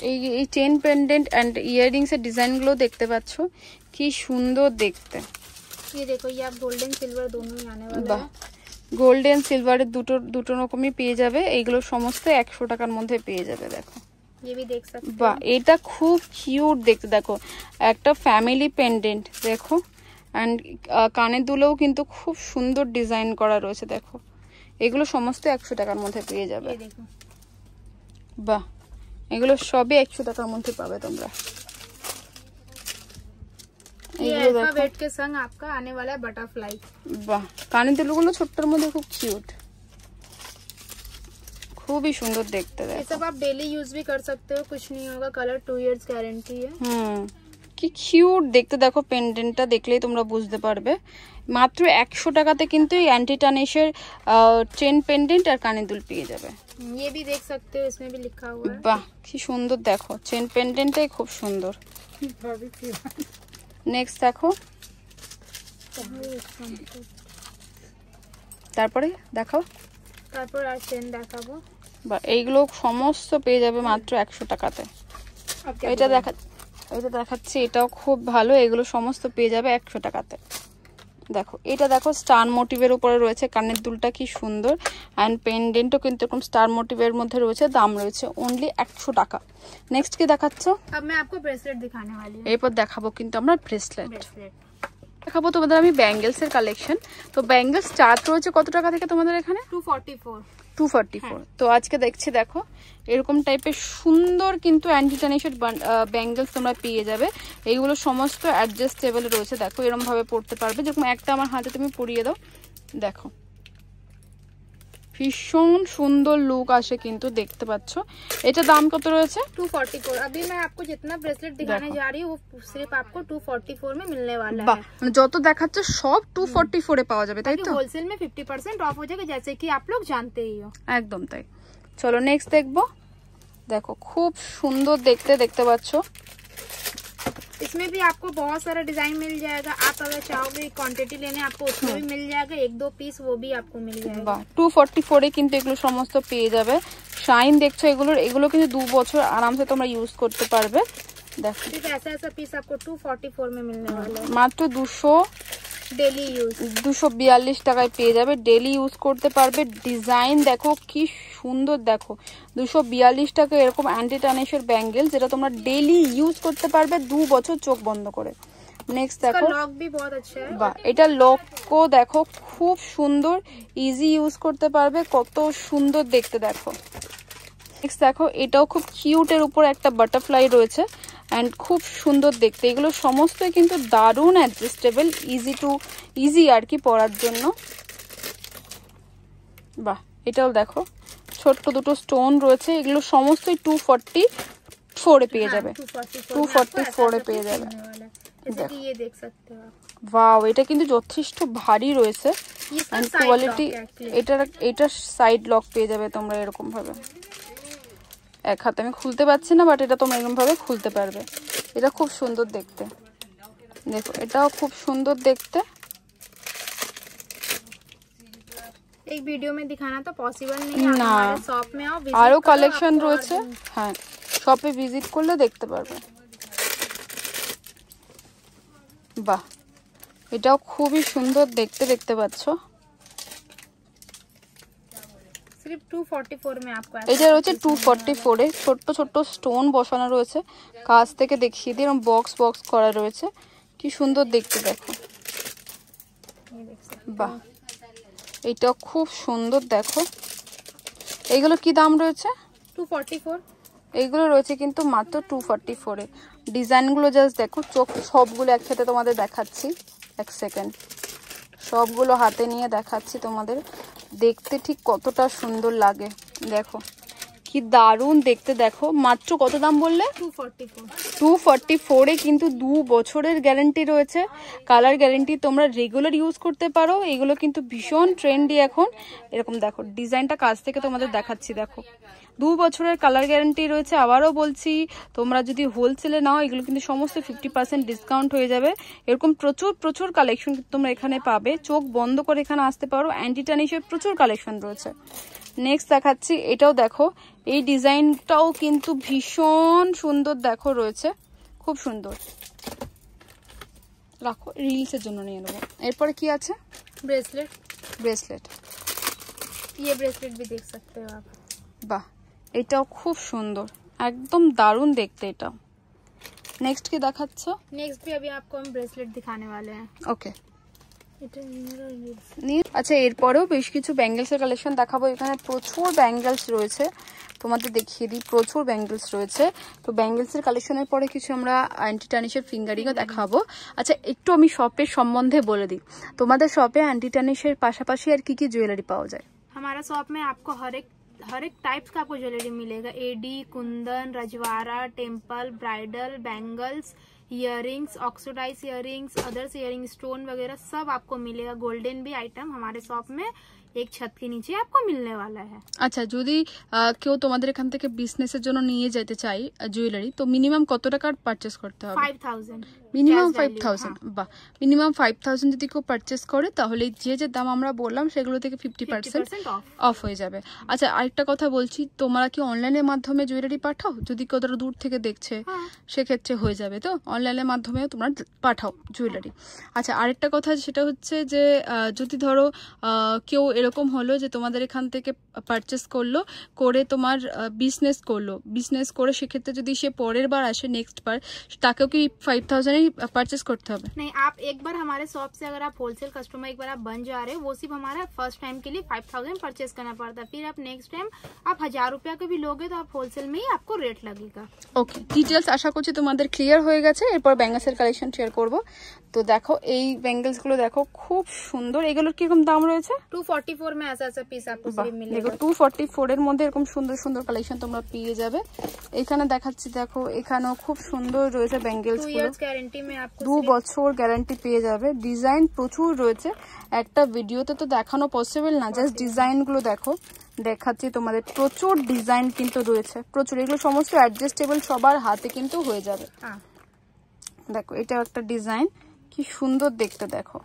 এই চেন পেন্ডেন্ট এন্ড ইয়াররিংস এর ডিজাইনগুলো দেখতে পাচ্ছ, কি সুন্দর দেখতে। ये देखो, ये आप गोल्डन सिल्वर दोनों ही आने वाला है। গোল্ডেন সিলভারের দুটো রকমই পেয়ে যাবে। এইগুলো সমস্ত 100 টাকার মধ্যে পেয়ে যাবে। দেখো ये भी देख सकते বাহ, এটা খুব কিউট দেখতে। দেখো একটা ফ্যামিলি পেন্ডেন্ট দেখো, অ্যান্ড কানের দুলেও কিন্তু খুব সুন্দর ডিজাইন করা রয়েছে। দেখো এগুলো সমস্ত 100 টাকার মধ্যে পেয়ে যাবে। ये देखो, বাহ, এগুলো সবই 100 টাকার মধ্যে পাবে তোমরা। ये এগুলো দেখো, अल्फाबेट के संग आपका आने वाला है बटरफ्लाई। বাহ, কানের দুলগুলো ছোট্টর মধ্যে খুব কিউট, খুবই সুন্দর দেখতে। ये দেখো सब आप डेली यूज भी कर सकते हो, कुछ नहीं होगा, कलर 2 इयर्स गारंटी है। কি কিউট দেখতে। দেখো পেন্ডেন্টটা দেখলেই তোমরা বুঝতে পারবে। মাত্র 100 টাকাতে কিন্তু এই অ্যান্টি টার্নিশের চেন পেন্ডেন্ট আর কানের দুল পেয়ে যাবে। ये भी देख सकते हो, इसमें भी लिखा हुआ है। বাহ, কি সুন্দর দেখো, চেন পেন্ডেন্টটাই খুব সুন্দর। নেক্সট দেখো, তারপরে দেখাও। তারপর আর চেন দেখাবো। বা এইগুলো সমস্ত পেয়ে যাবে মাত্র 100 টাকাতে। এটা দেখাচ্ছি, এটাও খুব ভালো। এগুলো সমস্ত পেয়ে যাবে 100 টাকাতে। দেখো এটা দেখো, স্টার মোটিভের উপরে রয়েছে, কানের দুলটা কি সুন্দর, অ্যান্ড পেন্ডেন্টও কিন্তু এরকম স্টার মোটিভের মধ্যে রয়েছে। দাম রয়েছে অনলি 100 টাকা। নেক্সট কি দেখাচ্ছ? अब मैं आपको ब्रेसलेट दिखाने वाली हूँ। এরপর দেখাবো কিন্তু আমরা ব্রেসলেট ब्रेसलेट দেখাবো তোমাদের আমি ব্যাঙ্গেলস এর কালেকশন। তো ব্যাঙ্গেলস স্টার্ট রয়েছে কত টাকা থেকে তোমাদের এখানে? 244। 244। তো আজকে দেখছি, দেখো এরকম টাইপের সুন্দর কিন্তু অ্যান্টি টার্নিশের ব্যাঙ্গেলস তোমরা পেয়ে যাবে। এইগুলো সমস্ত অ্যাডজাস্টেবল রয়েছে। দেখো এরকম ভাবে পরতে পারবে, যেরকম একটা আমার হাতে তুমি পরিয়ে দাও। দেখো ভীষণ সুন্দর লুক আসে কিন্তু, দেখতে পাচ্ছ। এটা দাম কত রয়েছে? 244। अभी मैं आपको जितना ब्रेसलेट दिखाने जा रही हूँ वो सिर्फ आपको 244 में मिलने वाला বাহ, है। মানে যত দেখাচ্ছে সব 244 এ পাওয়া যাবে, তাই তো? होलसेल में 50% ऑफ हो जाएगा, जैसे कि आप लोग जानते ही हो। একদম তাই। চলো নেক্সট দেখবো। দেখো খুব সুন্দর দেখতে পাচ্ছ। इसमें भी आपको बहुत सारा डिजाइन मिल जाएगा। आप अगर चाहोगे क्वांटिटी लेने, आपको उसमें भी मिल जाएगा, 1-2 पीस वो भी आपको मिल जाएगा। বাহ, 244 এ কিন্তু এগুলো সমস্ত পেয়ে যাবে। শাইন দেখছো এগুলো কিন্তু 2 বছর আরামসে তোমরা ইউজ করতে পারবে। দেখো सिर्फ ऐसा पीस आपको 244 में मिलने वाला है। মাত্র 242 টাকায় পেয়ে যাবে, ডেলি ইউজ করতে পারবে। ডিজাইন দেখো কি সুন্দর, দেখো 242 টাকা এরকম অ্যান্টি টার্নিশের ব্যাঙ্গেল, যেটা তোমরা ডেলি ইউজ করতে পারবে 2 বছর চোখ বন্ধ করে। নেক্সট দেখো, लॉक भी बहुत अच्छा है। বাহ, এটা লকও দেখো খুব সুন্দর, ইজি ইউজ করতে পারবে, কত সুন্দর দেখতে। দেখো নেক্সট দেখো, এটাও খুব কিউটের উপর একটা বাটারফ্লাই রয়েছে, অ্যান্ড খুব সুন্দর দেখতে। এগুলো সমস্তই কিন্তু দারুণ অ্যাডজাস্টেবল, ইজি আর কি পরার জন্য। বাহ, এটাও দেখো ছোট্ট দুটো স্টোন রয়েছে। এগুলো সমস্তই 244 এ পেয়ে যাবে। 244 এ পেয়ে যাবে। जैसे कि ये देख सकते हो आप। ওয়াও, এটা কিন্তু যথেষ্ট ভারী রয়েছে, এন্ড কোয়ালিটি। এটা সাইড লক পেয়ে যাবে তোমরা এরকম ভাবে। এক হাতে আমি খুলতে পারছি না, বাট এটা তোমরা এরকম ভাবে খুলতে পারবে। এটা খুব সুন্দর দেখতে। দেখো এটাও খুব সুন্দর দেখতে। एक वीडियो में दिखाना तो पॉसिबल नहीं है। না, हमारे शॉप में आओ, visit আরো करो, কালেকশন आपको রয়েছে। হ্যাঁ, শপে ভিজিট করলে দেখতে পারবে। বাহ, এটাও খুবই সুন্দর দেখতে পাচ্ছ। सिर्फ 244 में आपको এটা রয়েছে 244 এ। ছোট্ট স্টোন বসানো রয়েছে, কাছ থেকে দেখিয়ে দিই। এরকম বক্স করা রয়েছে, কি সুন্দর দেখতে। দেখো বাহ, এটাও খুব সুন্দর। দেখো এইগুলো কি দাম রয়েছে? 244। এইগুলো রয়েছে কিন্তু মাত্র 244 এ। ডিজাইনগুলো জাস্ট দেখো, চোখ সবগুলো একসাথে তোমাদের দেখাচ্ছি। এক সেকেন্ড, সবগুলো হাতে নিয়ে দেখাচ্ছি তোমাদের, দেখতে ঠিক কতটা সুন্দর লাগে। দেখো কি দারুণ দেখতে। দেখো মাত্র কত দাম বললে? 244 এ কিন্তু 2 বছরের গ্যারান্টি রয়েছে, কালার গ্যারান্টি। তোমরা রেগুলার ইউজ করতে পারো। এগুলো কিন্তু ভীষণ ট্রেন্ডি এখন। এরকম দেখো ডিজাইনটা কাছ থেকে তোমাদের দেখাচ্ছি। দেখো 2 বছরের কালার গ্যারান্টি রয়েছে। আবারও বলছি, তোমরা যদি হোলসেলে নাও এগুলো কিন্তু সমস্ত 50% ডিসকাউন্ট হয়ে যাবে। এরকম প্রচুর কালেকশন তোমরা এখানে পাবে। চোখ বন্ধ করে এখানে আসতে পারো। অ্যান্টি টার্নিশের প্রচুর কালেকশন রয়েছে। নেক্সট দেখাচ্ছি, এটাও দেখো। এই ডিজাইনটাও কিন্তু ভীষণ সুন্দর দেখো রয়েছে, খুব সুন্দর। রাখো, রিলসের জন্য নিয়ে নেবো। এরপরে কি আছে? ব্রেসলেট। ये ब्रेसलेट भी देख सकते हो आप। বাহ, এটাও খুব সুন্দর, একদম দারুণ দেখতে এটা। নেক্সট কি দেখাচ্ছ? नेक्स्ट भी अभी आपको हम ब्रेसलेट दिखाने वाले हैं। ওকে, আচ্ছা এরপরেও বেশ কিছু ব্যাঙ্গেলসের কালেকশন দেখাবো। এখানে প্রচুর ব্যাঙ্গেলস রয়েছে, তোমাদের দেখিয়ে দিই, প্রচুর ব্যাঙ্গেলস রয়েছে। তো ব্যাঙ্গেলসের কালেকশনের পরে কিছু আমরা অ্যান্টি টার্নিশের ফিঙ্গারিংও দেখাবো। আচ্ছা একটু আমি শপের সম্বন্ধে বলে দিই, তোমাদের শপে অ্যান্টি টার্নিশের পাশাপাশি আর কি কি জুয়েলারি পাওয়া যায়? हमारा शॉप में आपको हर एक टाइप्स का आपको ज्वेलरी मिलेगा। AD, kundan, Rajwada, temple, bridal, bangles, earrings, oxidised earrings, others earring stone वगैरह सब आपको मिलेगा। गोल्डन भी आइटम हमारे शॉप में एक छत के नीचे आपको मिलने वाला है। আচ্ছা যদি কেউ তোমাদের এখান থেকে বিজনেসের জন্য নিয়ে যেতে চাই জুয়েলারি, তো মিনিমাম কত টাকার পারচেস করতে হবে? 5000 মিনিমাম 5000। বাহ, মিনিমাম 5000 যদি কেউ পারচেস করে তাহলে যে যে দাম আমরা বললাম সেগুলো থেকে 50% অফ হয়ে যাবে। আচ্ছা আরেকটা কথা বলছি, তোমরা কি অনলাইনের মাধ্যমে জুয়েলারি পাঠাও? যদি কেউ ধরো দূর থেকে দেখছে সেক্ষেত্রে হয়ে যাবে, তো অনলাইনের মাধ্যমেও তোমরা পাঠাও জুয়েলারি। আচ্ছা আরেকটা কথা সেটা হচ্ছে যে যদি ধরো কেউ এরকম হলো যে তোমাদের এখান থেকে পারচেস করলো, করে তোমার বিজনেস করে সেক্ষেত্রে যদি সে পরের বার আসে নেক্সট বার, তাকেও কি 5000 परचेस करते হবে? नहीं, आप एक बार हमारे शॉप से अगर आप होलसेल कस्टमर एक बार आप बन जा रहे हो, वो सिर्फ हमारा फर्स्ट टाइम के लिए 5000 परचेस करना पड़ता है। फिर आप नेक्स्ट टाइम आप 1000 रुपया के भी लोगे तो आप होलसेल में ही आपको रेट लगेगा। ওকে, ডিটেলস আশা করছি তোমাদের ক্লিয়ার হয়ে গেছে। এরপর ব্যাঙ্গেলসের কালেকশন শেয়ার করব। তো দেখো এই ব্যাঙ্গেলস গুলো দেখো খুব সুন্দর। এগুলোর কিরকম দাম রয়েছে? 244 में ऐसा ऐसा पीस आपको सिर्फ मिलेगा। দেখো 244 এর মধ্যে এরকম সুন্দর সুন্দর কালেকশন তোমরা পেয়ে যাবে। এখানে দেখাচ্ছি, দেখো এখানেও খুব সুন্দর রয়েছে ব্যাঙ্গেলস গুলো। 2 years গ্যারান্টি में आपको 2 বছর গ্যারান্টি পেয়ে যাবে। ডিজাইন প্রচুর রয়েছে, একটা ভিডিওতে তো দেখানো পসিবল না, জাস্ট ডিজাইন গুলো দেখো, দেখাচ্ছি তোমাদের। প্রচুর ডিজাইন কিন্তু রয়েছে, প্রচুর। এগুলো সমস্ত অ্যাডজাস্টেবল, সবার হাতে কিন্তু হয়ে যাবে। দেখো এটা একটা ডিজাইন, কি সুন্দর দেখতে দেখো।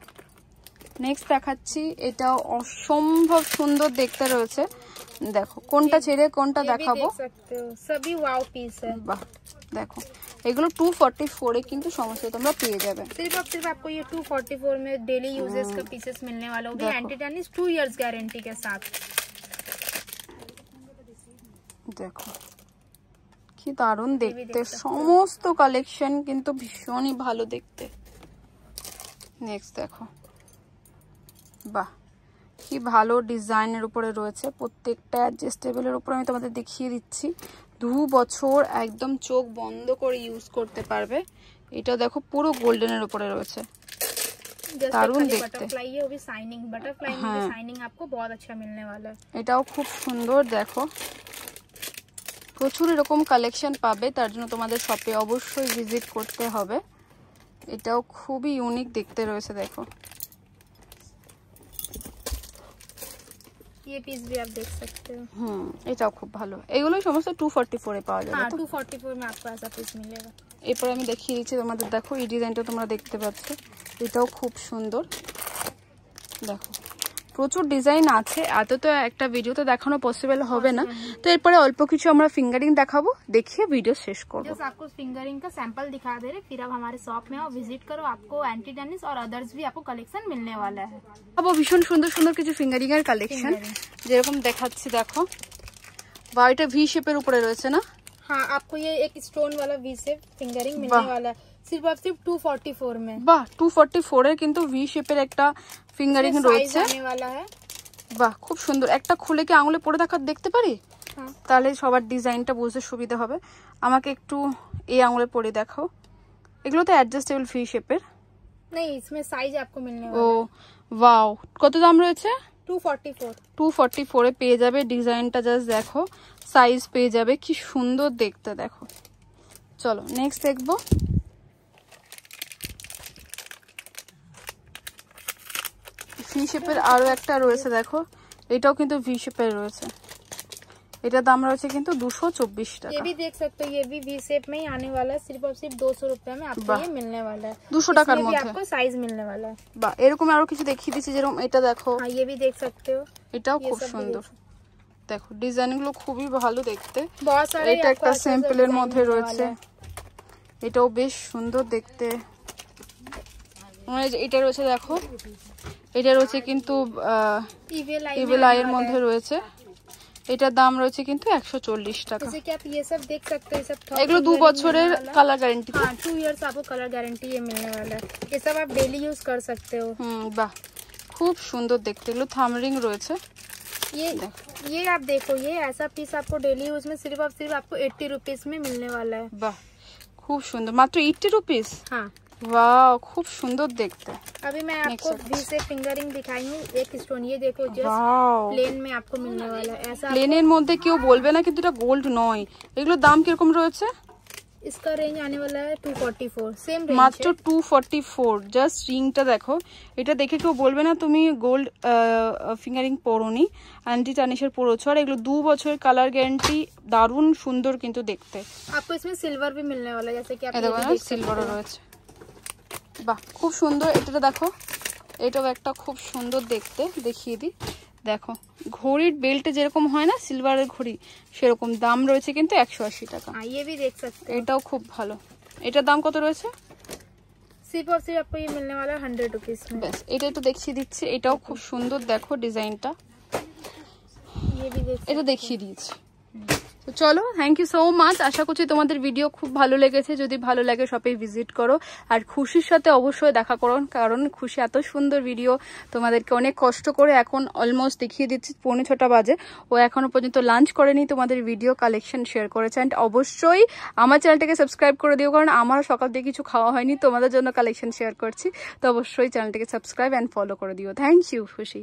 নেক্সট দেখাচ্ছি, এটাও অসম্ভব সুন্দর দেখতে রয়েছে। দেখো কোনটা ছেড়ে কোনটা দেখাবো, সবই ওয়াও পিস है। বাহ দেখো এগুলো 244 এ কিন্তু সমস্ত তোমরা পেয়ে যাবে। सिर्फ आपको ये 244 में डेली यूजेस का पीसेस मिलने वाला होगा। एंटी टर्निश 2 इयर्स गारंटी के साथ। দেখো কি দারুণ দেখতে, সমস্ত কালেকশন কিন্তু ভীষণই ভালো দেখতে। নেক্সট দেখো, বাহ কি ভালো ডিজাইনের উপরে রয়েছে, প্রত্যেকটা অ্যাডজাস্টেবলের উপর আমি তোমাদের দেখিয়ে দিচ্ছি। 2 বছর একদম চোখ বন্ধ করে ইউজ করতে পারবে। এটা দেখো পুরো গোল্ডেনের উপরে রয়েছে, দারুণ দেখতে। बटरफ्लाई है, वो भी शाइनिंग, बटरफ्लाई में भी शाइनिंग आपको बहुत अच्छा मिलने वाला है। এটাও খুব সুন্দর দেখো। প্রচুর এরকম কালেকশন পাবে, তার জন্য তোমাদের শপে অবশ্যই ভিজিট করতে হবে। এটাও খুবই ইউনিক দেখতে রয়েছে দেখো। ये पीस भी आप देख सकते हो। এটাও খুব ভালো। এগুলোই সমস্ত 244 এ পাওয়া যাবে। 244 में आपको ऐसा पीस मिलेगा। এরপর আমি দেখিয়ে দিচ্ছি তোমাদের, দেখো এই ডিজাইনটা তোমরা দেখতে পাচ্ছ, এটাও খুব সুন্দর। দেখো প্রচুর ডিজাইন আছে, এত তো একটা ভিডিওতে দেখানো পসিবল হবে না। তো এরপরে অল্প কিছু আমরা ফিঙ্গারিং দেখাবো, দেখিয়ে ভিডিও শেষ করব। जस्ट आपको फिंगरिंग का सैंपल दिखा दे रहे, फिर आप हमारे शॉप में आओ, विजिट करो, आपको एंटी टेनिस और अदर्स भी आपको कलेक्शन मिलने वाला है। अब ভীষণ সুন্দর সুন্দর কিছু ফিঙ্গারিং এর কালেকশন যেরকম দেখাচ্ছি দেখো। বা এটা ভি শেপের উপরে রয়েছে না? हाँ, आपको ये एक स्टोन वाला वी शेप फिंगरिंग मिलने वाला है, सिर्फ 244 में। বাহ 244 এর কিন্তু ভি শেপের একটা ফিঙ্গারিং রয়েছে। বাহ খুব সুন্দর। একটা খুলে কি আঙুলে পরে দেখতে পারি? তাহলে সবার ডিজাইনটা বুঝতে সুবিধা হবে। আমাকে একটু এই আঙুলে পরে দেখাও। এগুলো তো অ্যাডজাস্টেবল ভি শেপের। नहीं, इसमें साइज आपको मिलने ও ওয়াও, কত দাম রয়েছে? 244। 244 এ পেয়ে যাবে। ডিজাইনটা জাস্ট দেখো, সাইজ পেয়ে যাবে, কি সুন্দর দেখতে দেখো। চলো নেক্সট দেখবো। ভি শেপের আরো একটা রয়েছে দেখো, এটাও কিন্তু ভি শেপের রয়েছে। এটা দাম রয়েছে কিন্তু 224 টাকা। ये भी देख सकते हो, ये भी वी शेप में ही आने वाला है, सिर्फ और सिर्फ 200 रुपए में आपको ये मिलने वाला है। 200 টাকার মধ্যে आपको साइज मिलने वाला है। বাহ এরকম আরো কিছু দেখিয়ে দিচ্ছি, যেরকম এটা দেখো। हाँ, ये भी देख सकते हो, এটাও খুব সুন্দর দেখো। ডিজাইনগুলো খুবই ভালো দেখতে। बहुत सारे এটা একটা স্যাম্পলের মধ্যে রয়েছে, এটাও বেশ সুন্দর দেখতে। এটা রয়েছে দেখো, এটা রয়েছে কিন্তু ইভিল আই এর মধ্যে রয়েছে। এটার দাম রয়েছে কিন্তু 140 টাকা। जैसे कि आप ये सब देख सकते हो, ये सब এগুলো 2 বছরের কালার গ্যারান্টি। हाँ 2 इयर्स आपको कलर गारंटी ये मिलने वाला है। ये सब आप डेली यूज कर सकते हो। বাহ খুব সুন্দর দেখতে, এগুলো থাম রিং রয়েছে। ये आप देखो, ये ऐसा पीस आपको डेली यूज में सिर्फ आपको 80 रुपीज में मिलने वाला है। বাহ খুব সুন্দর, মাত্র 80 रुपीस। हाँ वाओ খুব সুন্দর দেখতে। अभी मैं आपको भी से फिंगरिंग दिखाई हूँ, एक स्टोन ये देखो जस्ट वाओ प्लेन में आपको मिलने वाला है। ऐसा প্লেনের মধ্যে কেউ বলবে না কিন্তু এটা গোল্ড নয়। এগুলোর দাম কিরকম রয়েছে? इसका रेंज आने वाला है 244, सेम रेंज মাত্র 244। জাস্ট রিংটা দেখো, এটা দেখে কেউ বলবে না তুমি গোল্ড ফিঙ্গারিং পরোনি, আন্টি টানিশের পরেছো। আর এগুলো 2 বছরের কালার গ্যারান্টি, দারুণ সুন্দর কিন্তু দেখতে। आपको इसमें सिल्वर भी मिलने वाला है, जैसे कि आप এই দেখো সিলভারও রয়েছে। বাহ খুব সুন্দর। এটা দেখো, এটাও একটা খুব সুন্দর দেখতে, দেখিয়ে দিই। দেখো ঘড়ির বেল্টে যেরকম হয় না সিলভারের ঘড়ি, সেরকম। দাম রয়েছে কিন্তু 180 টাকা। हाँ ये भी देख सकते हैं। এটাও খুব ভালো। এটার দাম কত রয়েছে? सिर्फ और सिर्फ आपको ये मिलने वाला है 100 रुपीज में। ব্যাস এটা একটু দেখিয়ে দিচ্ছি। এটাও খুব সুন্দর, দেখো ডিজাইনটা। ये भी देख এটা দেখিয়ে দিয়েছি। তো চলো, থ্যাংক ইউ সো মাচ। আশা করছি তোমাদের ভিডিও খুব ভালো লেগেছে। যদি ভালো লাগে শপে ভিজিট করো, আর খুশির সাথে অবশ্যই দেখা করো, কারণ খুশি এত সুন্দর ভিডিও তোমাদেরকে অনেক কষ্ট করে এখন অলমোস্ট দেখিয়ে দিচ্ছি। 5:45 বাজে, ও এখনো পর্যন্ত লাঞ্চ করেনি, তোমাদের ভিডিও কালেকশন শেয়ার করেছে। অ্যান্ড অবশ্যই আমার চ্যানেলটাকে সাবস্ক্রাইব করে দিও, কারণ আমার সকাল থেকে কিছু খাওয়া হয়নি, তোমাদের জন্য কালেকশন শেয়ার করছি। তো অবশ্যই চ্যানেলটাকে সাবস্ক্রাইব অ্যান্ড ফলো করে দিও। থ্যাংক ইউ খুশি।